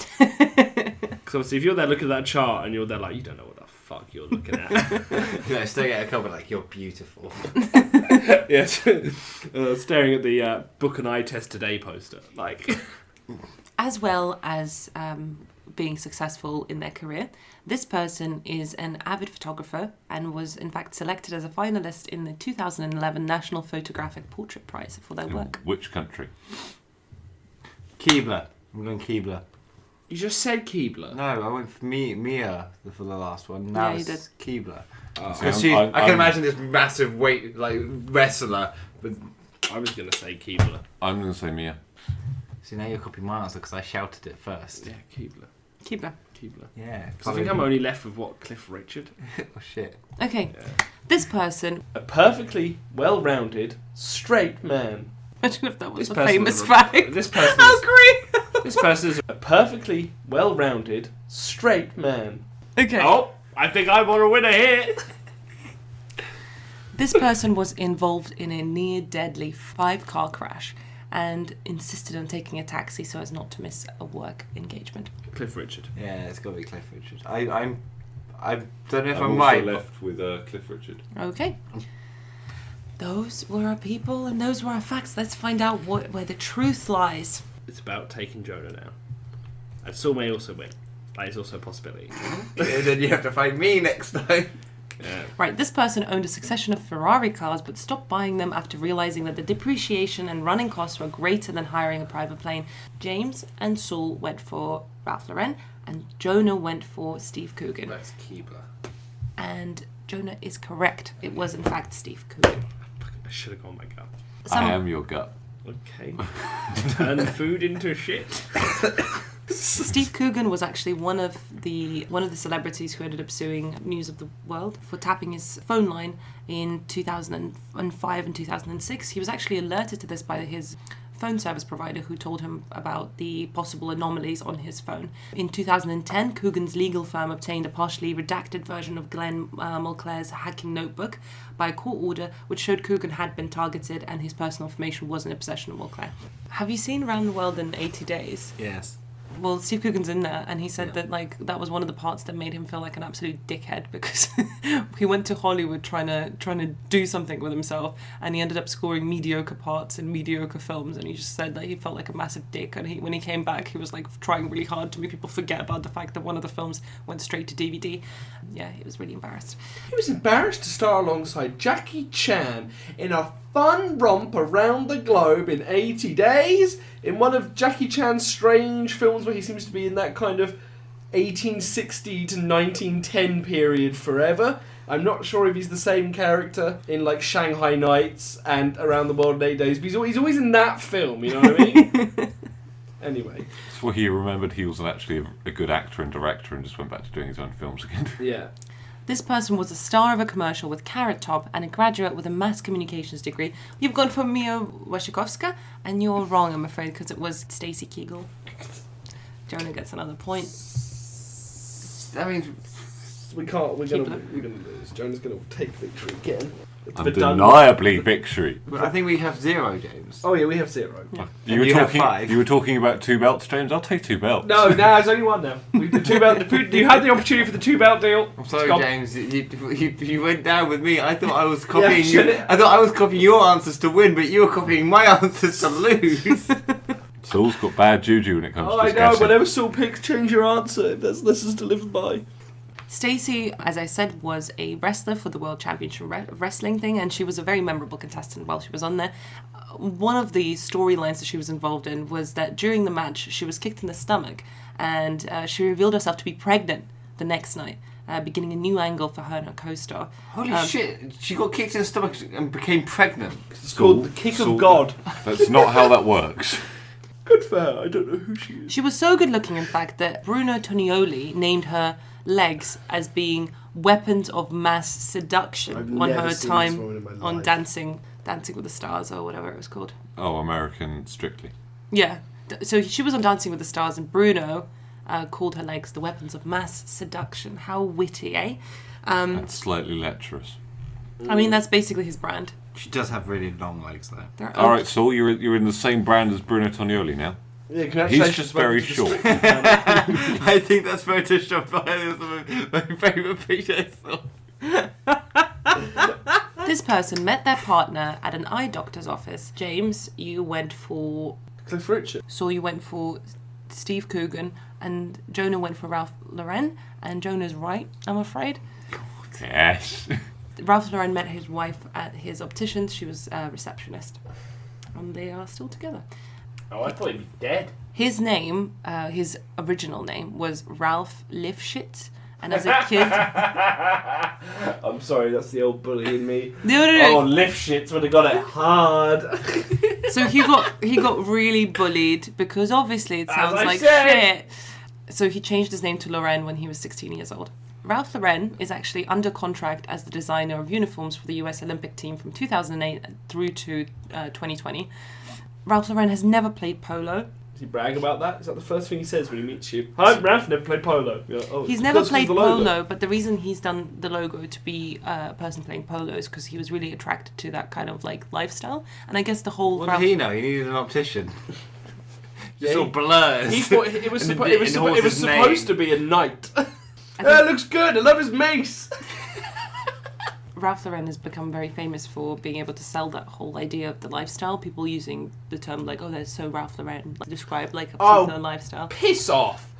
you. Because obviously, if you're there looking at that chart and you're there like, you don't know what the fuck you're looking at. Staring at a cover like, you're beautiful. Yes. Staring at the book and eye test today poster. Like, As well as being successful in their career, this person is an avid photographer and was in fact selected as a finalist in the 2011 National Photographic Portrait Prize for their work. Which country? Keebler. I'm going Keebler. you just said Keebler. No, I went for Mia for the last one. Now Yeah, you it's Keebler. See, I can imagine this massive weight, like, wrestler with... I was going to say Keebler. I'm going to say Mia. See, now you're copying my answer because I shouted it first. Yeah, Keebler. Keebler. Keebler. Yeah. I think I'm only left with what? Cliff Richard. Oh, shit. Okay, Yeah. this person, A perfectly well-rounded, straight man. imagine if that was This a person famous is a- fact. This person How is, great! this person is a perfectly well-rounded, straight man. Okay. Oh, I think I want a winner here. This person was involved in a near-deadly 5-car crash and insisted on taking a taxi so as not to miss a work engagement. Cliff Richard. Yeah, it's got to be Cliff Richard. I don't know if I'm also right. left with Cliff Richard. Okay. Those were our people and those were our facts. Let's find out where the truth lies. It's about taking Jonah now. And Saul may also win. That is also a possibility. And then you have to find me next time. Yeah. Right, this person owned a succession of Ferrari cars but stopped buying them after realizing that the depreciation and running costs were greater than hiring a private plane. James and Saul went for Ralph Lauren and Jonah went for Steve Coogan. That's Keebler. And Jonah is correct. It was in fact Steve Coogan. I should have gone my gut. I am your gut. Okay. Turn food into shit. Steve Coogan was actually one of the celebrities who ended up suing News of the World for tapping his phone line in 2005 and 2006. He was actually alerted to this by his phone service provider who told him about the possible anomalies on his phone. In 2010, Coogan's legal firm obtained a partially redacted version of Glenn Mulclair's hacking notebook by a court order which showed Coogan had been targeted and his personal information was in the possession of Mulclair. Have you seen Around the World in 80 Days? Yes. Well, Steve Coogan's in there, and he said that that was one of the parts that made him feel like an absolute dickhead because he went to Hollywood trying to do something with himself, and he ended up scoring mediocre parts in mediocre films, and he just said that he felt like a massive dick, and when he came back, he was like trying really hard to make people forget about the fact that one of the films went straight to DVD. Yeah, he was really embarrassed. He was embarrassed to star alongside Jackie Chan in a fun romp around the globe in 80 days, in one of Jackie Chan's strange films where he seems to be in that kind of 1860 to 1910 period forever. I'm not sure if he's the same character in like Shanghai Nights and Around the World in 8 Days, but he's always in that film, you know what I mean? Anyway. That's where he remembered he was actually a good actor and director and just went back to doing his own films again. Yeah. This person was a star of a commercial with Carrot Top and a graduate with a mass communications degree. You've gone for Mia Wasikowska, and you're wrong, I'm afraid, because it was Stacey Keegle. Jonah gets another point. I mean, We're gonna lose. Jonah's gonna take victory again. Undeniably victory. I think we have 0, James. Oh yeah, we have 0. Yeah. You have 5. You were talking about 2 belts, James. I'll take 2 belts. No, there's only one now. The 2 belt. You had the opportunity for the 2 belt deal. I'm sorry, Scott. James. You went down with me. I thought I was copying should you. it? I thought I was copying your answers to win, but you were copying my answers to lose. Saul's got bad juju when it comes Oh, to I his know. guessing. Whenever Saul picks, change your answer. If this is to live by. Stacey, as I said, was a wrestler for the World Championship Wrestling thing, and she was a very memorable contestant while she was on there. One of the storylines that she was involved in was that during the match, she was kicked in the stomach, and she revealed herself to be pregnant the next night, beginning a new angle for her and her co-star. Holy shit! She got kicked in the stomach and became pregnant. It's called the kick of God. That's not how that works. Good for her. I don't know who she is. She was so good looking, in fact, that Bruno Tonioli named her legs as being weapons of mass seduction I've on never her seen time this woman in my on life. Dancing with the Stars or whatever it was called. Oh, American Strictly. Yeah. So she was on Dancing with the Stars, and Bruno called her legs the weapons of mass seduction. How witty, eh? And slightly lecherous. I mean, that's basically his brand. She does have really long legs, though. They're All right, Saul, you're in the same brand as Bruno Tonioli now. Yeah, congratulations. He's just very short. I think that's photoshopped, but it was my favourite picture I saw. This person met their partner at an eye doctor's office. James, you went for... Cliff Richard. So you went for Steve Coogan, and Jonah went for Ralph Lauren, and Jonah's right, I'm afraid. Yes. Ralph Lauren met his wife at his optician's. She was a receptionist. And they are still together. Oh, I thought he'd be dead. His name, his original name, was Ralph Lifshitz. And as a kid... I'm sorry, that's the old bully in me. No. Oh, lift shits would have got it hard. So he got really bullied because obviously it sounds like said. shit. So he changed his name to Lauren when he was 16 years old. Ralph Lauren is actually under contract as the designer of uniforms for the US Olympic team from 2008 through to 2020. Ralph Lauren has never played polo. Does he brag about that? Is that the first thing he says when he meets you? Hi, I'm Ralph, never played polo. You're like, oh, He's never played polo, but the reason he's done the logo to be a person playing polo is because he was really attracted to that kind of like lifestyle. And I guess the whole What did he know? He needed an optician. Just Yeah, all blurs. He thought it was, And it was supposed to be a knight. It looks good. I love his mace. Ralph Lauren has become very famous for being able to sell that whole idea of the lifestyle. People using the term like, "Oh, they're so Ralph Lauren," like, describe like a particular lifestyle. Piss off.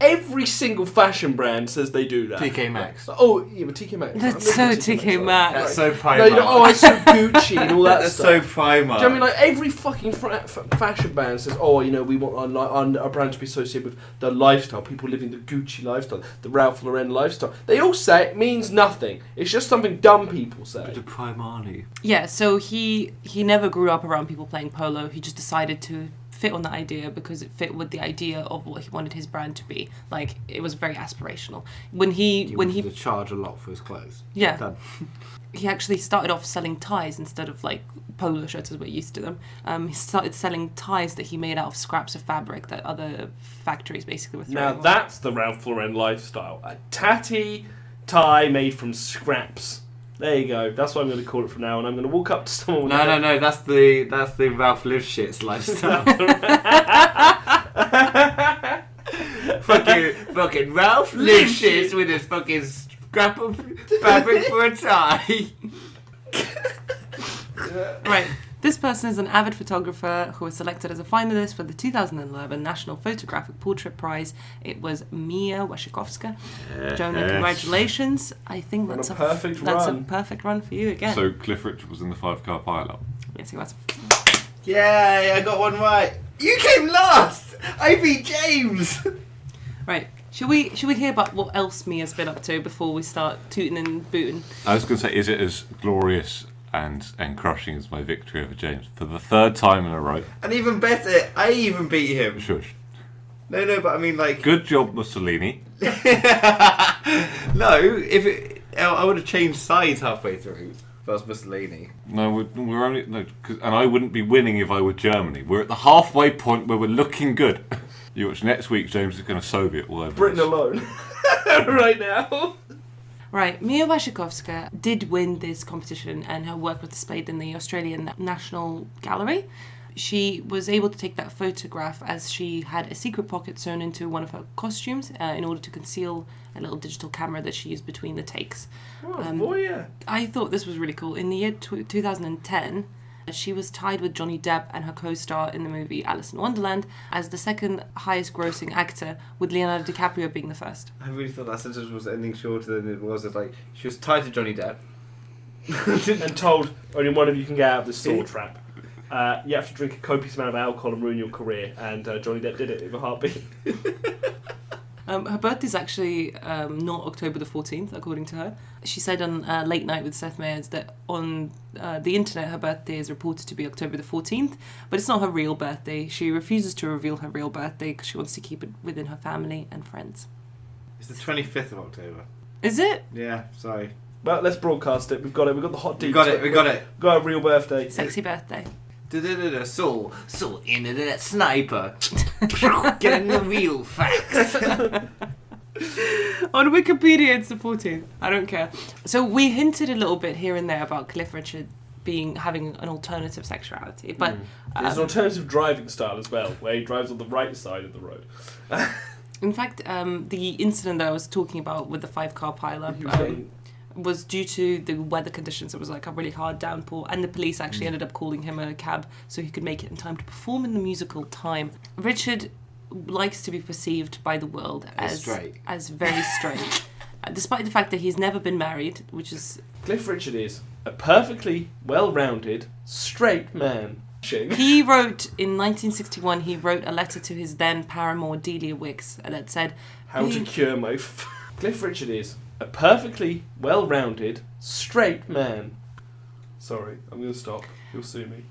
Every single fashion brand says they do that. TK Maxx. Oh, yeah, but TK Maxx. That's so TK Maxx. That's so No, Primark. it's so Gucci and all that That's stuff. so Primark. Do you know what I mean? Like, every fucking fashion brand says, oh, you know, we want our brand to be associated with the lifestyle, people living the Gucci lifestyle, the Ralph Lauren lifestyle. They all say it means nothing. It's just something dumb people say. The Primark. Yeah, so he never grew up around people playing polo. He just decided to fit on the idea because it fit with the idea of what he wanted his brand to be. Like, it was very aspirational. When he to charge a lot for his clothes. Yeah. Done. He actually started off selling ties instead of like polo shirts as we're used to them. He started selling ties that he made out of scraps of fabric that other factories basically were throwing Now away. that's the Ralph Lauren lifestyle. A tatty tie made from scraps. There you go. That's what I'm going to call it from now on. I'm going to walk up to someone with No. That's the Ralph Lifshitz lifestyle. fucking Ralph Lifshitz with his fucking scrap of fabric for a tie. Right. This person is an avid photographer who was selected as a finalist for the 2011 National Photographic Portrait Prize. It was Mia Wasikowska. Jonah, congratulations. I think that's a perfect run. a perfect run for you again. So Cliff Richard was in the 5-car pileup. Yes, he was. Yay, I got one right. You came last. I beat James. Right. Should we hear about what else Mia's been up to before we start tooting and booting? I was going to say, is it as glorious and crushing as my victory over James for the third time in a row? And even better, I even beat him. Shush. No, but I mean like. Good job, Mussolini. No, I would have changed sides halfway through. If I was Mussolini. No, we're only and I wouldn't be winning if I were Germany. We're at the halfway point where we're looking good. You watch next week. James is going to Soviet all over Britain us. alone. Right now. Right, Mia Wasikowska did win this competition and her work was displayed in the Australian National Gallery. She was able to take that photograph as she had a secret pocket sewn into one of her costumes in order to conceal a little digital camera that she used between the takes. Oh, boy, yeah. I thought this was really cool. In the year 2010, she was tied with Johnny Depp and her co-star in the movie Alice in Wonderland as the second highest grossing actor, with Leonardo DiCaprio being the first. I really thought that sentence was ending shorter than it was. It's like she was tied to Johnny Depp. And told only one of you can get out of this sword trap. You have to drink a copious amount of alcohol and ruin your career, and Johnny Depp did it in a heartbeat. Her birthday's actually not October the 14th, according to her. She said on Late Night with Seth Meyers that on the internet her birthday is reported to be October the 14th, but it's not her real birthday. She refuses to reveal her real birthday because she wants to keep it within her family and friends. It's the 25th of October. Is it? Yeah, sorry. Well, let's broadcast it. We've got it. We've got the hot deep. We got it. Got a real birthday. Sexy birthday. Saul, internet sniper. Getting the real facts. On Wikipedia, it's the 14th. I don't care. So we hinted a little bit here and there about Cliff Richard having an alternative sexuality. But There's an alternative driving style as well, where he drives on the right side of the road. in fact, the incident that I was talking about with the 5-car pileup was due to the weather conditions. It was like a really hard downpour, and the police actually ended up calling him a cab so he could make it in time to perform in the musical Time. Richard likes to be perceived by the world as very straight, despite the fact that he's never been married, which is... Cliff Richard is a perfectly well-rounded, straight man. He wrote, in 1961, he wrote a letter to his then paramour Delia Wicks that said... How to cure my... Cliff Richard is a perfectly well-rounded, straight man. Sorry, I'm going to stop. You'll sue me.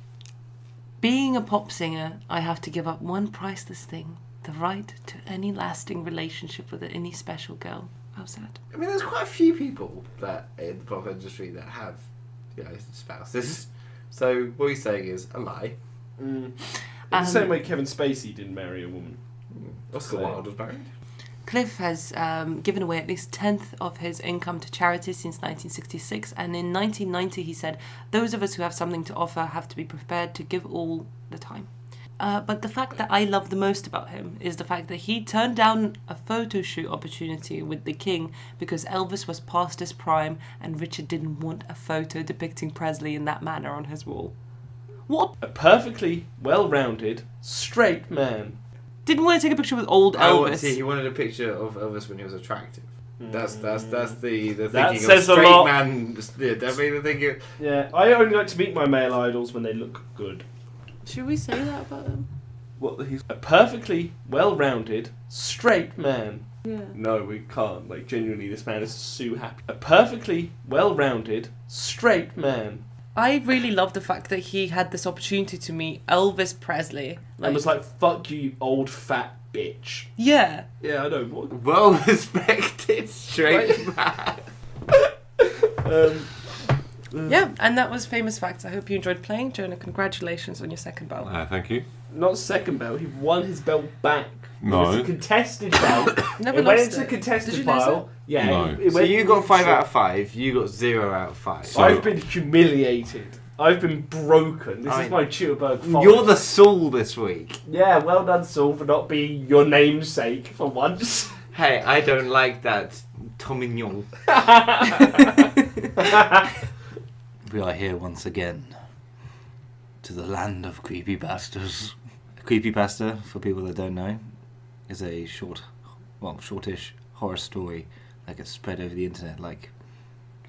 Being a pop singer, I have to give up one priceless thing. The right to any lasting relationship with any special girl. How sad. I mean, there's quite a few people that in the pop industry that have, spouses. So what he's saying is a lie. In the same way Kevin Spacey didn't marry a woman. Oscar Wilde was married. Cliff has given away at least 1/10 of his income to charity since 1966, and in 1990 he said, "Those of us who have something to offer have to be prepared to give all the time." But the fact that I love the most about him is the fact that he turned down a photo shoot opportunity with the King because Elvis was past his prime and Richard didn't want a photo depicting Presley in that manner on his wall. What? A perfectly well-rounded, straight man. Didn't want to take a picture with old Elvis. He wanted a picture of Elvis when he was attractive. That's the That thinking says a of straight lot. man. Yeah, definitely the thinking. Yeah, I only like to meet my male idols when they look good. Should we say that about him? He's a perfectly well-rounded, straight man. Yeah. No, we can't. Like, genuinely, this man is so happy. A perfectly well-rounded, straight man. I really love the fact that he had this opportunity to meet Elvis Presley. And was like, fuck you, old fat bitch. Yeah. Yeah, I know. What? Well respected straight man. Yeah, and that was Famous Facts. I hope you enjoyed playing. Jonah, congratulations on your second belt. Thank you. Not second belt, he won his belt back. No. It was a contested belt. Never It went lost into the it. contested Did you lose pile. Yeah. No. It So went you got 5 neutral. out of 5. You got 0 out of 5. So- I've been humiliated. I've been broken. This is my Tuberberg fault. You're the Saul this week. Yeah, well done, Saul, for not being your namesake for once. Hey, I don't like that Tomignon. We are here once again to the land of creepypastas. A creepypasta, for people that don't know, is a shortish horror story that gets spread over the internet like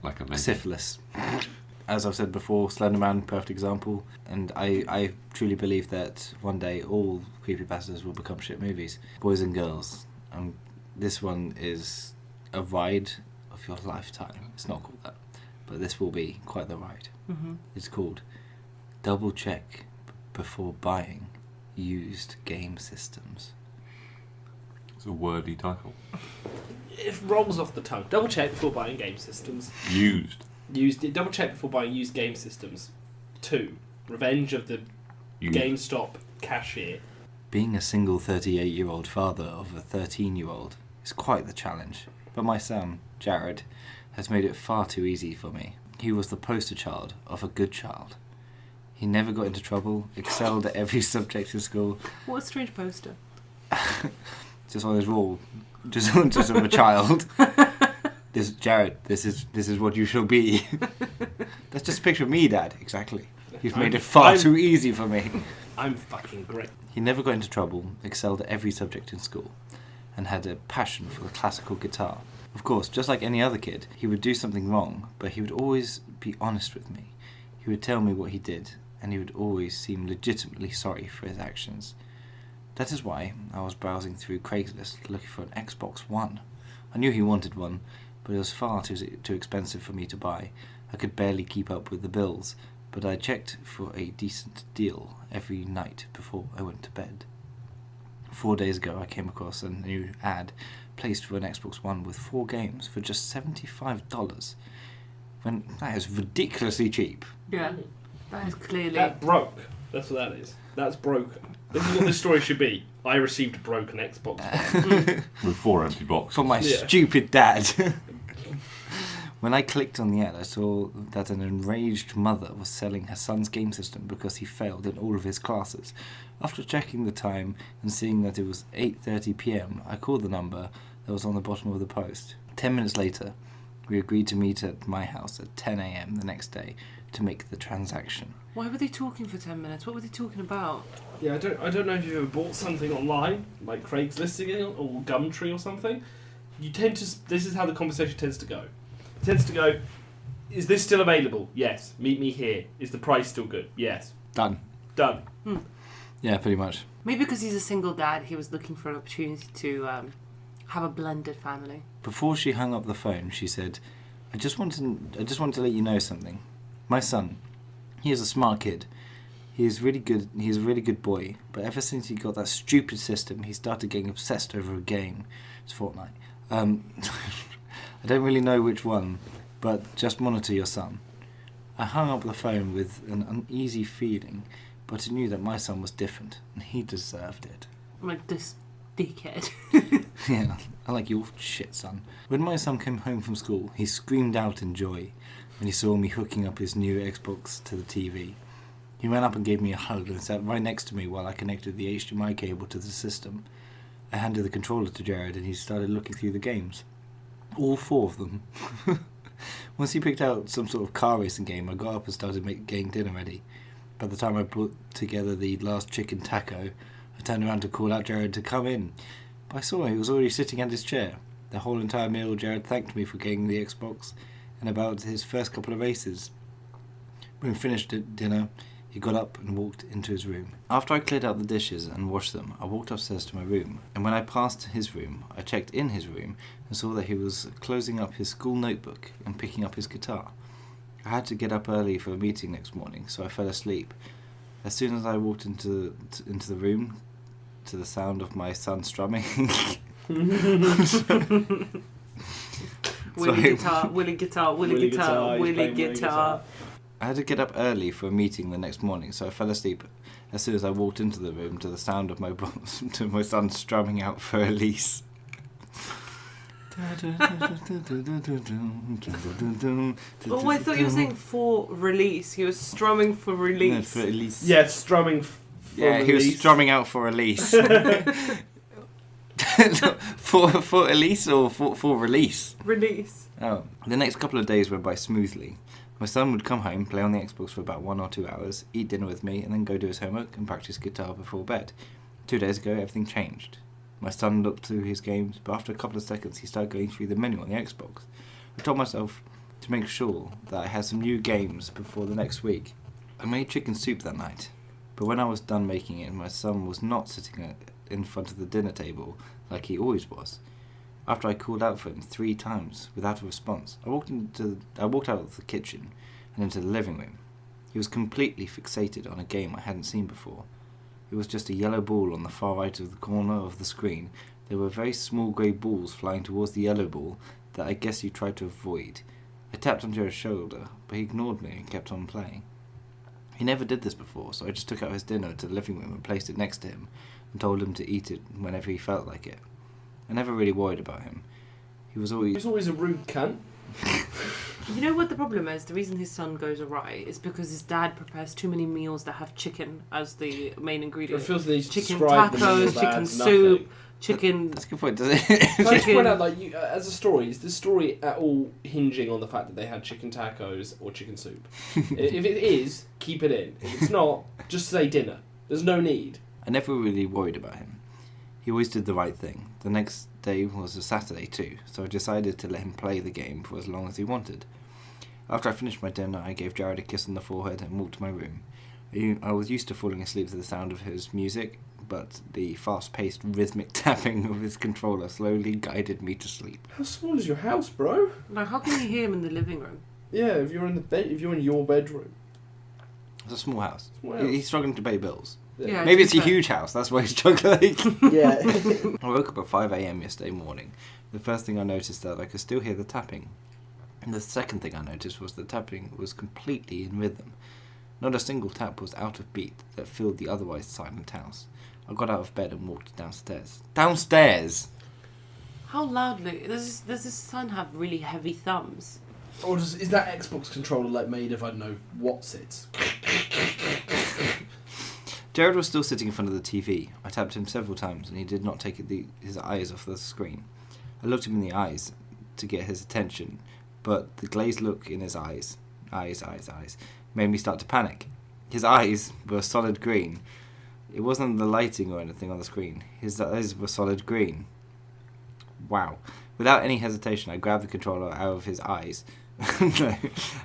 Like a man. syphilis. As I've said before, Slenderman, perfect example, and I truly believe that one day all creepypastas will become shit movies. Boys and girls, this one is a ride of your lifetime. It's not called that, but this will be quite the ride. Mm-hmm. It's called Double Check Before Buying Used Game Systems. It's a wordy title. It rolls off the tongue. Double check before buying game systems. Double check before buying used game systems. 2. Revenge of the GameStop cashier. Being a single 38-year-old father of a 13-year-old is quite the challenge, but my son, Jared, has made it far too easy for me. He was the poster child of a good child. He never got into trouble, excelled at every subject in school. What a strange poster. Just on his wall, just of a child. Jared, this is what you shall be. That's just a picture of me, Dad. Exactly. You've made it far too easy for me. I'm fucking great. He never got into trouble, excelled at every subject in school, and had a passion for the classical guitar. Of course, just like any other kid, he would do something wrong, but he would always be honest with me. He would tell me what he did, and he would always seem legitimately sorry for his actions. That is why I was browsing through Craigslist looking for an Xbox One. I knew he wanted one, but it was far too expensive for me to buy. I could barely keep up with the bills, but I checked for a decent deal every night before I went to bed. 4 days ago I came across a new ad placed for an Xbox One with 4 games for just $75, when that is ridiculously cheap. Yeah. That is clearly... That broke. That's what that is. That's broken. This is what this story should be. I received a broken Xbox One. With 4 empty boxes. For my stupid dad. When I clicked on the ad, I saw that an enraged mother was selling her son's game system because he failed in all of his classes. After checking the time and seeing that it was 8:30 p.m, I called the number that was on the bottom of the post. 10 minutes later, we agreed to meet at my house at 10 a.m. the next day to make the transaction. Why were they talking for 10 minutes? What were they talking about? Yeah, I don't know if you've ever bought something online, like Craigslist or Gumtree or something. You tend to. This is how the conversation tends to go. It tends to go, is this still available? Yes. Meet me here. Is the price still good? Yes. Done. Done. Yeah, pretty much. Maybe because he's a single dad, he was looking for an opportunity to have a blended family. Before she hung up the phone, she said, I just want to let you know something. My son, he is a smart kid. He's really good. He's a really good boy. But ever since he got that stupid system, he started getting obsessed over a game. It's Fortnite. I don't really know which one, but just monitor your son. I hung up the phone with an uneasy feeling, but I knew that my son was different, and he deserved it. I'm like, this dickhead. Yeah, I like your shit, son. When my son came home from school, he screamed out in joy when he saw me hooking up his new Xbox to the TV. He ran up and gave me a hug and sat right next to me while I connected the HDMI cable to the system. I handed the controller to Jared and he started looking through the games. All 4 of them. Once he picked out some sort of car racing game, I got up and started getting dinner ready. By the time I put together the last chicken taco, I turned around to call out Jared to come in. But I saw he was already sitting at his chair. The whole entire meal, Jared thanked me for getting the Xbox and about his first couple of races. When we finished dinner, he got up and walked into his room. After I cleared out the dishes and washed them, I walked upstairs to my room, and when I passed his room, I checked in his room and saw that he was closing up his school notebook and picking up his guitar. I had to get up early for a meeting next morning, so I fell asleep. As soon as I walked into the room, to the sound of my son strumming... Willy guitar, Willy guitar, Willy guitar, Willy guitar. I had to get up early for a meeting the next morning, so I fell asleep as soon as I walked into the room to the sound of my son strumming out for Elise. Oh, I thought you were saying for release. He was strumming for release. No, for Elise. Yeah, strumming for Yeah, he was release. strumming out for Elise. for Elise or for release? Release. Oh. The next couple of days went by smoothly. My son would come home, play on the Xbox for about 1 or 2 hours, eat dinner with me, and then go do his homework and practice guitar before bed. 2 days ago, everything changed. My son looked through his games, but after a couple of seconds, he started going through the menu on the Xbox. I told myself to make sure that I had some new games before the next week. I made chicken soup that night, but when I was done making it, my son was not sitting in front of the dinner table like he always was. After I called out for him 3 times without a response, I walked out of the kitchen and into the living room. He was completely fixated on a game I hadn't seen before. It was just a yellow ball on the far right of the corner of the screen. There were very small grey balls flying towards the yellow ball that I guess he tried to avoid. I tapped onto his shoulder, but he ignored me and kept on playing. He never did this before, so I just took out his dinner to the living room and placed it next to him and told him to eat it whenever he felt like it. I never really worried about him. He was always a rude cunt. You know what the problem is? The reason his son goes awry is because his dad prepares too many meals that have chicken as the main ingredient. It feels that he's Chicken described the meal tacos, as chicken nothing. soup, chicken... That's a good point, does it? Can I just point out, like, as a story, is this story at all hinging on the fact that they had chicken tacos or chicken soup? If it is, keep it in. If it's not, just say dinner. There's no need. I never really worried about him. He always did the right thing. The next day was a Saturday too, so I decided to let him play the game for as long as he wanted. After I finished my dinner, I gave Jared a kiss on the forehead and walked to my room. I was used to falling asleep to the sound of his music, but the fast-paced rhythmic tapping of his controller slowly guided me to sleep. How small is your house, bro? Like, how can you hear him in the living room? Yeah, if you're in your bedroom. It's a small house. Small house. He's struggling to pay bills. Yeah, Maybe to it's be a fair. huge house, that's why he's struggling. Yeah. I woke up at 5 a.m. yesterday morning. The first thing I noticed that I could still hear the tapping. And the second thing I noticed was the tapping was completely in rhythm. Not a single tap was out of beat that filled the otherwise silent house. I got out of bed and walked downstairs. Downstairs! How loudly? Does his son have really heavy thumbs? Or is that Xbox controller like made of, I don't know, what's it? Jared was still sitting in front of the TV. I tapped him several times and he did not take his eyes off the screen. I looked him in the eyes to get his attention, but the glazed look in his eyes, made me start to panic. His eyes were solid green. It wasn't the lighting or anything on the screen. His eyes were solid green. Wow. Without any hesitation, I grabbed the controller out of his eyes, out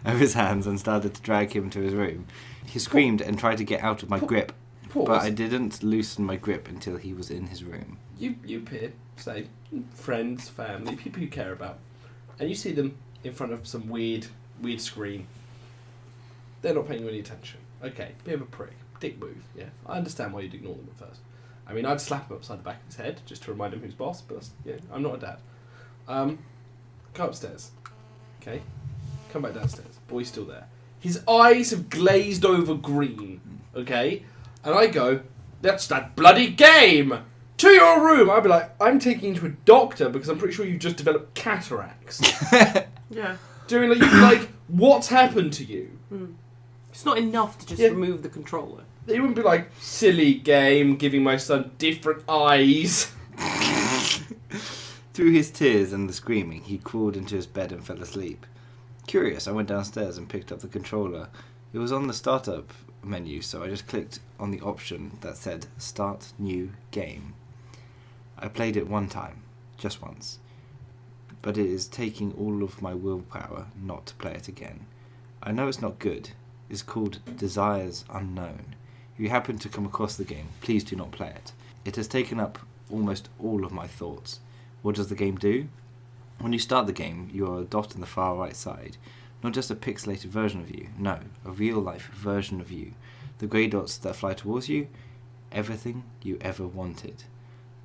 of his hands, and started to drag him to his room. He screamed and tried to get out of my grip, Pause. but I didn't loosen my grip until he was in his room. You peer, say, friends, family, people you care about, and you see them in front of some weird screen. They're not paying you any attention. Okay, bit of a prick. Dick move, yeah. I understand why you'd ignore them at first. I mean, I'd slap him upside the back of his head just to remind him who's boss, but yeah, I'm not a dad. Go upstairs. Okay? Come back downstairs. Boy's still there. His eyes have glazed over green. Okay? And I go, that's that bloody game! To your room! I'd be like, I'm taking you to a doctor because I'm pretty sure you've just developed cataracts. Yeah. Doing like, you'd be like, what's happened to you? It's not enough to just Yeah. remove the controller. They wouldn't be like, silly game, giving my son different eyes. Through his tears and the screaming, he crawled into his bed and fell asleep. Curious, I went downstairs and picked up the controller. It was on the startup menu, so I just clicked on the option that said Start New Game. I played it one time, just once, but it is taking all of my willpower not to play it again. I know it's not good. It's called Desires Unknown. If you happen to come across the game, please do not play it. It has taken up almost all of my thoughts. What does the game do? When you start the game, you are a dot in the far right side. Not just a pixelated version of you, no, a real-life version of you. The grey dots that fly towards you, everything you ever wanted.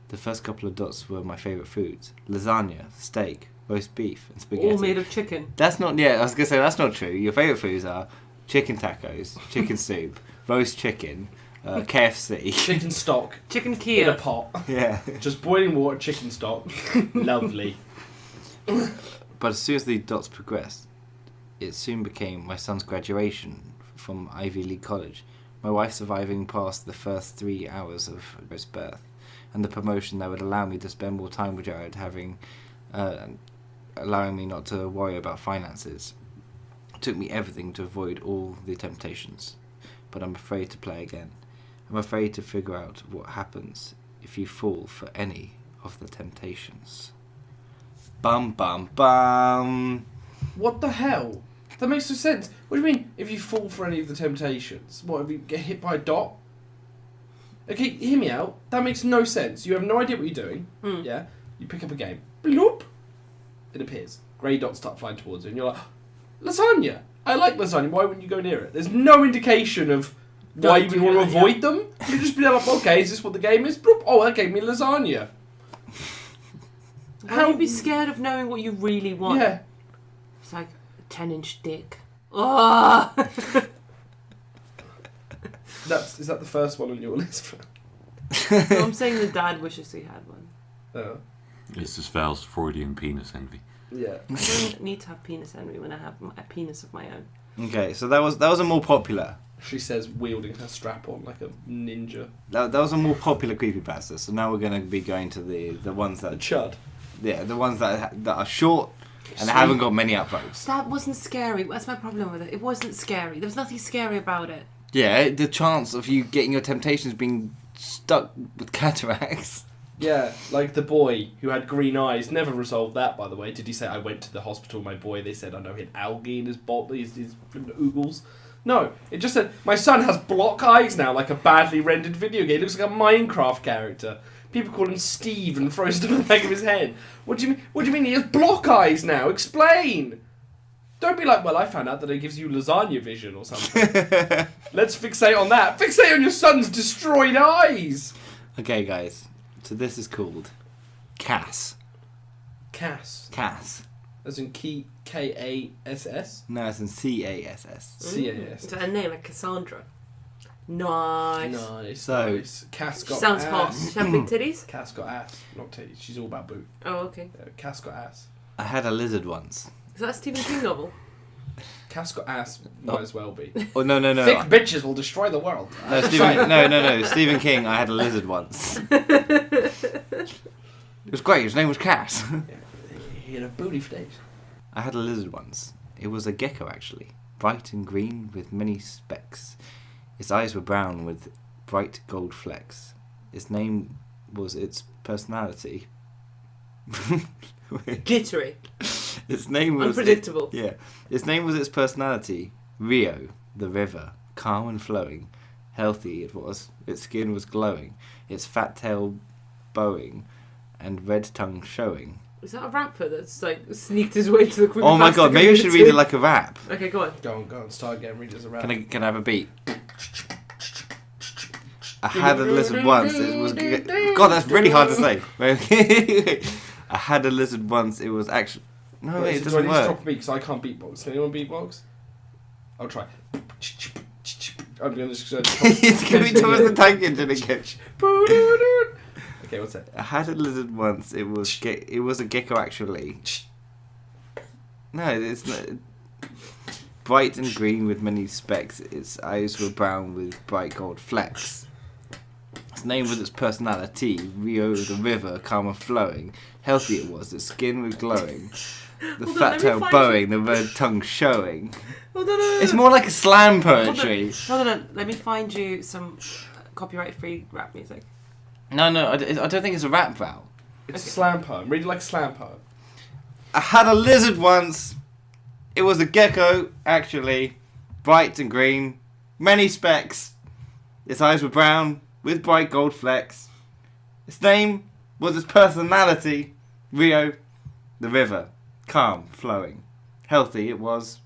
The first couple of dots were my favourite foods. Lasagna, steak, roast beef, and spaghetti. All made of chicken. That's not, yeah, I was going to say, that's not true. Your favourite foods are chicken tacos, chicken soup, roast chicken, KFC. Chicken stock Chicken in a Kia. pot. Yeah. Just boiling water, chicken stock. Lovely. But as soon as the dots progressed, it soon became my son's graduation from Ivy League College, my wife surviving past the first 3 hours of his birth, and the promotion that would allow me to spend more time with Jared, allowing me not to worry about finances. It took me everything to avoid all the temptations, but I'm afraid to play again. I'm afraid to figure out what happens if you fall for any of the temptations. Bum bum bum. What the hell? That makes no sense. What do you mean, if you fall for any of the temptations? What, if you get hit by a dot? Okay, hear me out. That makes no sense. You have no idea what you're doing. Yeah? You pick up a game. Bloop! It appears. Grey dots start flying towards you, and you're like, lasagna! I like lasagna. Why wouldn't you go near it? There's no indication of why you would want to avoid them. You just be like, okay, is this what the game is? Bloop! Oh, that gave me lasagna. How would you be scared of knowing what you really want? Yeah. It's like a 10-inch dick. Oh! Is that the first one on your list? No, I'm saying the dad wishes he had one. Oh. It's just Val's Freudian penis envy. Yeah. I don't need to have penis envy when I have a penis of my own. Okay, so that was a more popular. She says, wielding her strap on like a ninja. That was a more popular creepypasta. So now we're going to be going to the ones A that chud. the ones that are short and Sweet. haven't got many upvotes. That wasn't scary. That's my problem with it. It wasn't scary. There was nothing scary about it. Yeah, the chance of you getting your temptations being stuck with cataracts. Yeah, like the boy who had green eyes. Never resolved that, by the way. Did he say, I went to the hospital, my boy, they said, I know, he had algae in his body, his oogles. No, it just said, my son has block eyes now, like a badly rendered video game. He looks like a Minecraft character. People call him Steve and throws it on the back of his head. What do you mean? What do you mean he has block eyes now? Explain! Don't be like, well, I found out that it gives you lasagna vision or something. Let's fixate on that. Fixate on your son's destroyed eyes! Okay, guys. So this is called Cass. Cass. Cass. As in K-A-S-S? No, it's in C-A-S-S. C-A-S. Is that a name like Cassandra? Nice. Nice. So- nice. Cass got Sounds ass. hot. She have big titties? Cass got ass, not titties. She's all about boot. Oh, okay. Cass got ass. I had a lizard once. Is that a Stephen King novel? Cass got ass might as well be. Oh no. Thick bitches will destroy the world. No. Stephen King. I had a lizard once. It was great. His name was Cass. He had a booty for days. I had a lizard once. It was a gecko, actually. Bright and green with many specks. Its eyes were brown with bright gold flecks. Its name was its personality. Jittery. Its name was... Unpredictable. Its name was its personality. Rio, the river. Calm and flowing. Healthy it was. Its skin was glowing. Its fat tail bowing. And red tongue showing. Is that a rapper that's like sneaked his way to the Queen? Oh my god, maybe I should read it like a rap. Okay, go on. Go on, start again, read it as a rap. Can I have a beat? I had a lizard once. It was... God, that's really hard to say. I had a lizard once. It was actually... No, wait, it doesn't work. work. Drop a beat because I can't beatbox. Can anyone beatbox? I'll try. I'm going to... It's going to be Thomas the Tank Engine again. Okay, what's that? I had a lizard once. It was a gecko, actually. No, it's not... Bright and green with many specks. Its eyes were brown with bright gold flecks. Its name was its personality. Rio the river, calm and flowing. Healthy it was. Its skin was glowing. The fat tail bowing. The red tongue showing. It's more like a slam poetry. Hold on. Let me find you some copyright-free rap music. No, I don't think it's a rap, Val. It's a slam poem. Read it like a slam poem. I had a lizard once. It was a gecko, actually. Bright and green. Many specks. Its eyes were brown with bright gold flecks. Its name was its personality. Rio, the river. Calm, flowing. Healthy it was.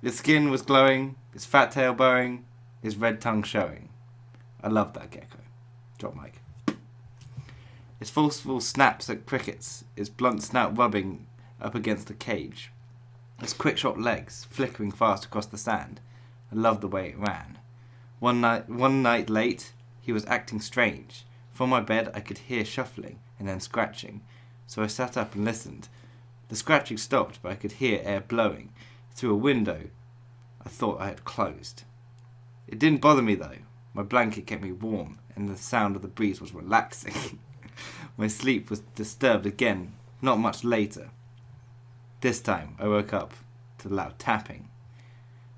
Its skin was glowing. Its fat tail bowing. Its red tongue showing. I loved that gecko. Drop mic. Its forceful snaps at crickets. Its blunt snout rubbing up against the cage. Its quick shot legs flickering fast across the sand. I loved the way it ran. One night late, he was acting strange. From my bed I could hear shuffling and then scratching. So I sat up and listened. The scratching stopped, but I could hear air blowing through a window I thought I had closed. It didn't bother me though. My blanket kept me warm and the sound of the breeze was relaxing. My sleep was disturbed again, not much later. This time I woke up to loud tapping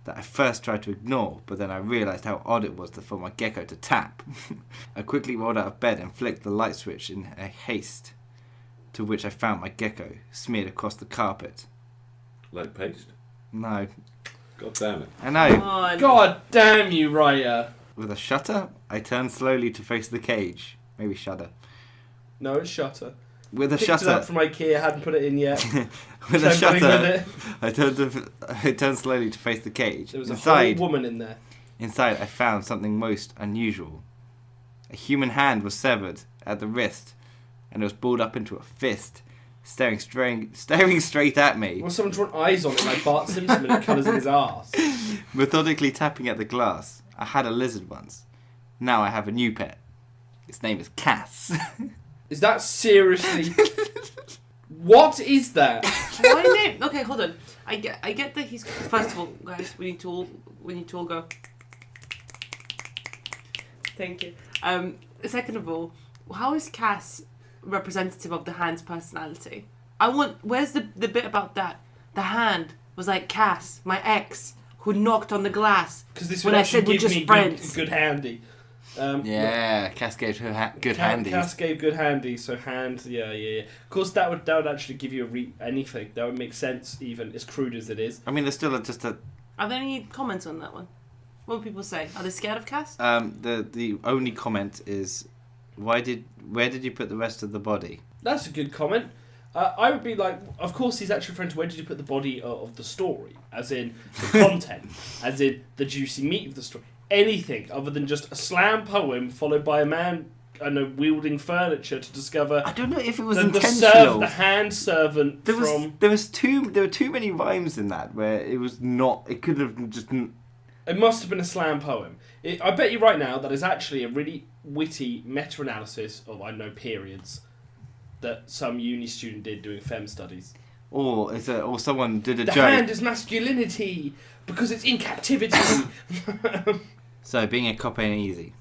that I first tried to ignore, but then I realised how odd it was for my gecko to tap. I quickly rolled out of bed and flicked the light switch in a haste, to which I found my gecko smeared across the carpet. Like paste? No. God damn it. I know. God damn you, Raya. With a shutter, I turned slowly to face the cage. Maybe shudder. No, it's shutter. With a Picked shutter. it up from IKEA, hadn't put it in yet. With a Kept going shutter, with I turned slowly to face the cage. There was a whole woman in there. Inside, I found something most unusual. A human hand was severed at the wrist, and it was balled up into a fist, staring straight at me. Well, someone drawn eyes on it like Bart Simpson when it colours in his arse. Methodically tapping at the glass. I had a lizard once. Now I have a new pet. Its name is Cass. Is that seriously? What is that? Why name? Okay, hold on. I get that he's. First of all, guys, we need to all go. Thank you. Second of all, how is Cass representative of the hand's personality? Where's the bit about that? The hand was like Cass, my ex, who knocked on the glass Because this when would I actually said we're give just me friends. good handy. Yeah, Cass gave her good handies. Cass gave good handy, so hand, yeah. Of course, that would actually give you anything. That would make sense, even as crude as it is. I mean, there's still just a... Are there any comments on that one? What would people say? Are they scared of Cass? The only comment is, where did you put the rest of the body? That's a good comment. I would be like, of course, he's actually referring to where did you put the body of the story, as in the content, as in the juicy meat of the story. Anything other than just a slam poem followed by a man, I know, wielding furniture to discover. I don't know if it was the intentional. The hand servant There from. were too many rhymes in that where it was not. It could have just. It must have been a slam poem. I bet you right now that is actually a really witty meta-analysis of, I know, periods that some uni student did doing fem studies. Or someone did a The joke. hand is masculinity because it's in captivity. So being a cop ain't easy.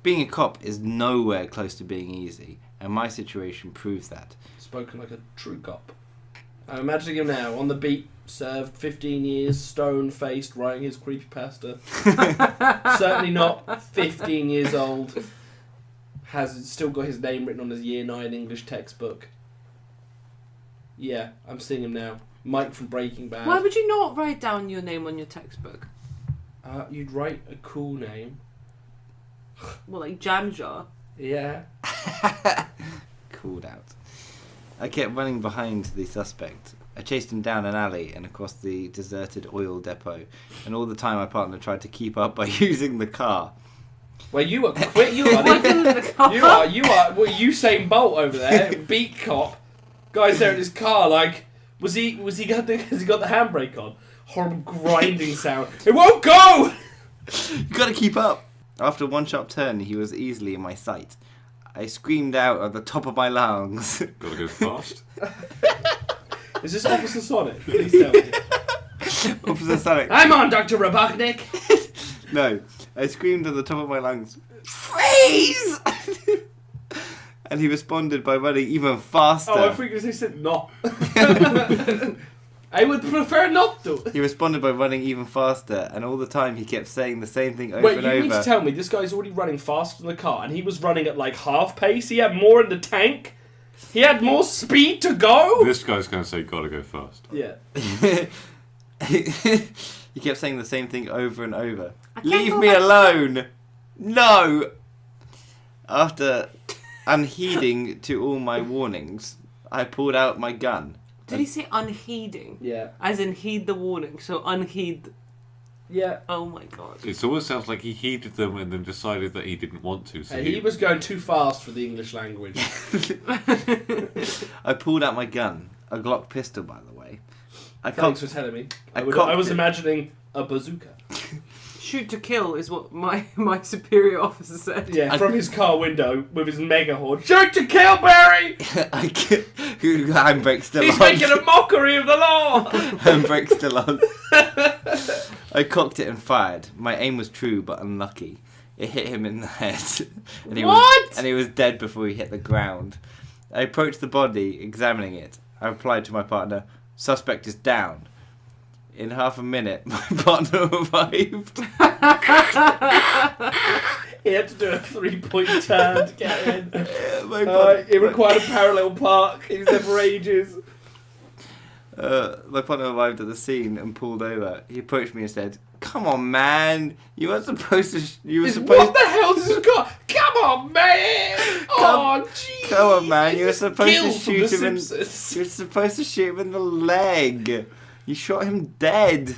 Being a cop is nowhere close to being easy, and my situation proves that. Spoken like a true cop. I'm imagining him now on the beat, served 15 years, stone-faced, writing his creepypasta. Certainly not 15 years old. Has still got his name written on his Year 9 English textbook. Yeah, I'm seeing him now. Mike from Breaking Bad. Why would you not write down your name on your textbook? You'd write a cool name. Well, like Jam Jar. Yeah. Called out. I kept running behind the suspect. I chased him down an alley and across the deserted oil depot, and all the time my partner tried to keep up by using the car. Well, you are quick. You are. You are. Well, Usain Bolt over there, beat cop. Guy's there in his car. Like, has he got the handbrake on? Horrible grinding sound. It won't go. You gotta keep up. After one sharp turn, he was easily in my sight. I screamed out at the top of my lungs. Gotta go fast. Is this Officer Sonic? Please tell me. Officer Sonic. I'm on, Dr. Robotnik. No, I screamed at the top of my lungs, freeze! And he responded by running even faster. Oh, I thought you said no. I would prefer not to. He responded by running even faster, and all the time he kept saying the same thing over Wait, and you over. mean to tell me this guy's already running faster than the car, and he was running at like half pace? He had more in the tank? He had more speed to go? This guy's going to say, gotta go fast. Yeah. He kept saying the same thing over and over. can't Leave go me back. alone! No! After unheeding to all my warnings, I pulled out my gun. Did he say unheeding? Yeah. As in heed the warning, so unheed. Yeah. Oh my god. It almost sounds like he heeded them and then decided that he didn't want to. So He was going too fast for the English language. I pulled out my gun, a Glock pistol, by the way. Thanks for telling me. I was cocked it. imagining a bazooka. Shoot to kill is what my superior officer said. Yeah, from his car window with his mega horn. Shoot to kill, Barry! Handbrake still He's on. making a mockery of the law! Handbrake still on. I cocked it and fired. My aim was true but unlucky. It hit him in the head. And he was dead before he hit the ground. I approached the body, examining it. I replied to my partner, "Suspect is down." In half a minute, my partner arrived. He had to do a 3-point turn to get in. My It required a parallel park. He was there for ages. My partner arrived at the scene and pulled over. He approached me and said, "Come on, man! You were supposed to. What the hell does this got? Come on, man! Oh, jeez! Come on, man! You were It's a supposed to kill from shoot The him. Simpsons. You were supposed to shoot him in the leg. You shot him dead."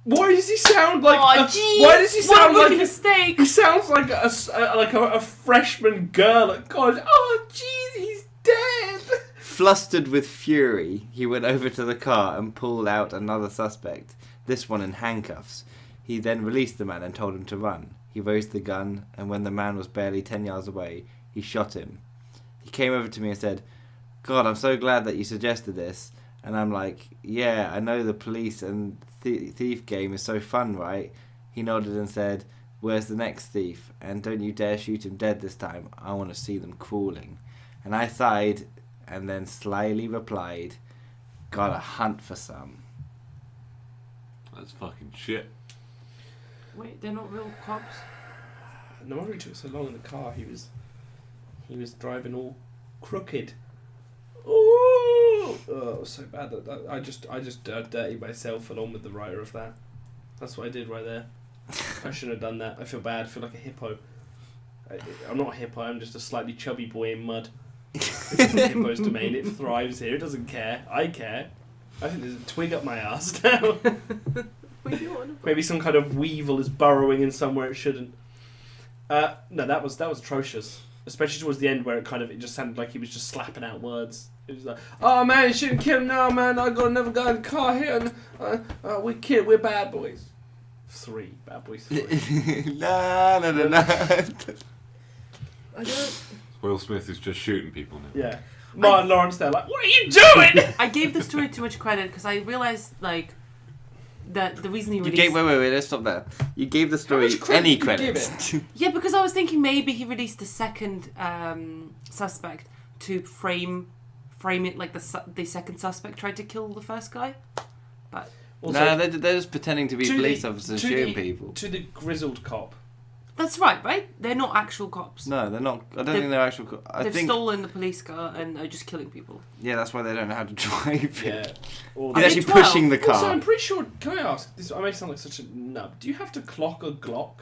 Why does he sound like? Oh, jeez! Why does he sound what a like? mistake! He sounds like a freshman girl at college. Oh, jeez, he's dead. Flustered with fury, he went over to the car and pulled out another suspect, this one in handcuffs. He then released the man and told him to run. He raised the gun, and when the man was barely 10 yards away, he shot him. He came over to me and said, "God, I'm so glad that you suggested this." And I'm like, "Yeah, I know the police and thief game is so fun, right?" He nodded and said, "Where's the next thief? And don't you dare shoot him dead this time. I want to see them crawling." And I sighed and then slyly replied, "Gotta hunt for some." That's fucking shit. Wait, they're not real cops? No wonder he took so long in the car. He was driving all crooked. Ooh! Oh, it was so bad that I just dirtied myself along with the writer of that. That's what I did right there. I shouldn't have done that. I feel bad. I feel like a hippo. I'm not a hippo. I'm just a slightly chubby boy in mud. It's just a hippo's domain. It thrives here. It doesn't care. I care. I think there's a twig up my ass now. Maybe some kind of weevil is burrowing in somewhere it shouldn't. No, that was atrocious. Especially towards the end where it just sounded like he was just slapping out words. It was like, "Oh man, you shouldn't kill him now, man. I got another guy in the car here, and we're bad boys." 3 bad boys 3. La, la, la, la. I don't... Will Smith is just shooting people now. Yeah. Martin Lawrence there, like, what are you doing? I gave the story too much credit because I realized like that the reason he You released. gave wait, let's stop there. You gave the How story much credit any did you give credit. it? Yeah, because I was thinking maybe he released the second suspect to frame it like the second suspect tried to kill the first guy, but Also, No, they're just pretending to be to police the- officers to shooting the- people. To the grizzled cop. that's right? They're not actual cops. No, they're not. I don't They've- think they're actual. I They've think. stolen the police car and are just killing people. Yeah, that's why they don't know how to drive it. Yeah. Or He's Are actually they 12? pushing the car. Also, I'm pretty sure. Can I ask? This I may sound like such a nub. Do you have to clock a Glock?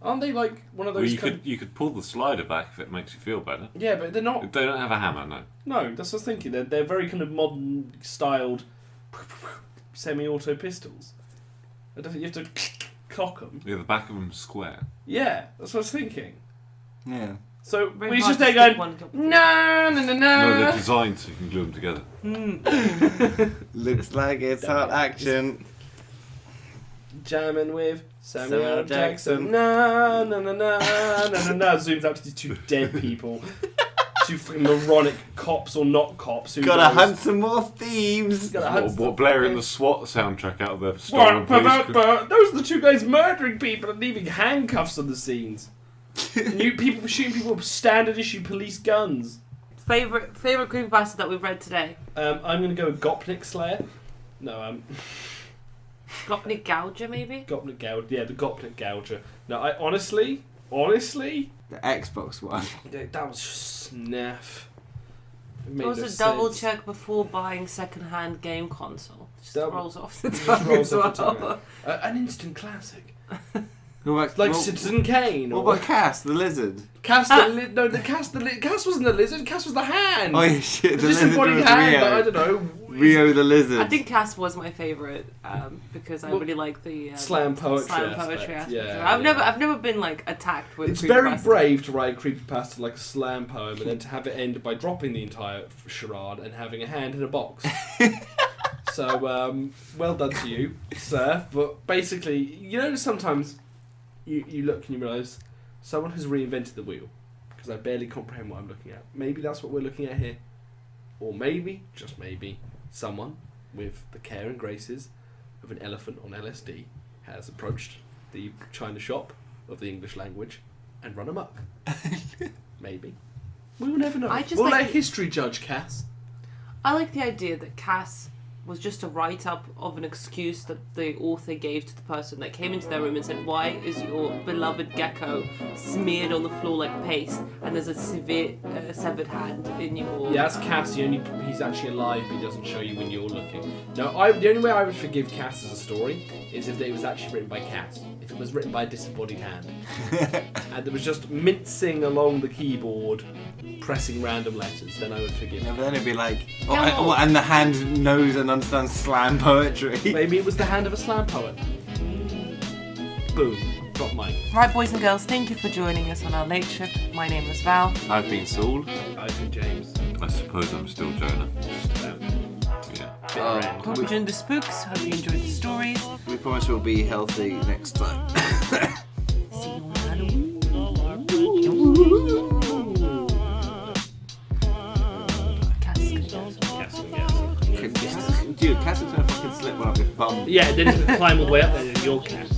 Aren't they like one of Well, those? you could pull the slider back if it makes you feel better. Yeah, but they're not. They don't have a hammer, no. No, that's what I was thinking. They're very kind of modern styled semi-auto pistols. I don't think you have to clock them. Yeah, the back of them's square. Yeah, that's what I was thinking. Yeah. So Very we're hard just to there stick going, one on top of the no. No, they're designed so you can glue them together. Looks like it's hot action. Jamming with Samuel Samuel Jackson. Jackson. No. Zooms out to these two dead people. Two fucking moronic cops or not cops. Who Gotta knows? hunt some more thieves. Gotta hunt What some blaring the SWAT soundtrack out of the stolen police car. Those are the two guys murdering people and leaving handcuffs on the scenes. New people shooting people with standard issue police guns. Favorite creepypasta that we've read today. I'm gonna go with Gopnik Slayer. No, Gopnik Gouger, maybe? Gopnik Gouger. Yeah, the Gopnik Gouger. No, I honestly, The Xbox one. that was sniff. It made It was no a double sense. check before buying second-hand game console. Just Double- rolls off the Just tongue rolls as off the well. tongue. An instant classic, What about, like what, Citizen Kane. what Or about Cass, the lizard? Cass Cass wasn't the lizard. Cass was the hand. Oh yeah, shit, the lizard disembodied was hand. Rio. But I don't know. Rio the lizard. I think Cass was my favourite because I Well, really like the slam poetry aspect. aspect, of it. yeah, I've yeah. never been like attacked with. It's very creepypasta. brave to write a creepypasta like a slam poem and then to have it end by dropping the entire charade and having a hand in a box. So, well done to you, sir. But basically, you know, sometimes you look and you realise someone has reinvented the wheel because I barely comprehend what I'm looking at. Maybe that's what we're looking at here. Or maybe, just maybe, someone with the care and graces of an elephant on LSD has approached the China shop of the English language and run amok. Maybe. We will never know. I just We'll like- let history judge Cass. I like the idea that Cass was just a write-up of an excuse that the author gave to the person that came into their room and said, "Why is your beloved gecko smeared on the floor like paste and there's a severed hand in your..." Yeah, that's Cass. He's actually alive, but he doesn't show you when you're looking. No, the only way I would forgive Cass as a story is if it was actually written by Cass. If it was written by a disembodied hand. And it was just mincing along the keyboard, pressing random letters, then I would forgive Yeah, him. but then it'd be like, oh, Come on. and the hand knows and understands slam poetry. Maybe it was the hand of a slam poet. Boom. Drop mic. Right, boys and girls, thank you for joining us on our late shift. My name is Val. I've been Saul. I've been James. I suppose I'm still Jonah. Yeah. Hope you enjoyed the spooks. Hope you enjoyed the stories. We promise we'll be healthy next time. See you on Halloween. Cass, Dude, Cass is gonna fucking slip one up his bum. Yeah, then he's gonna climb all the way up there and you're Cass.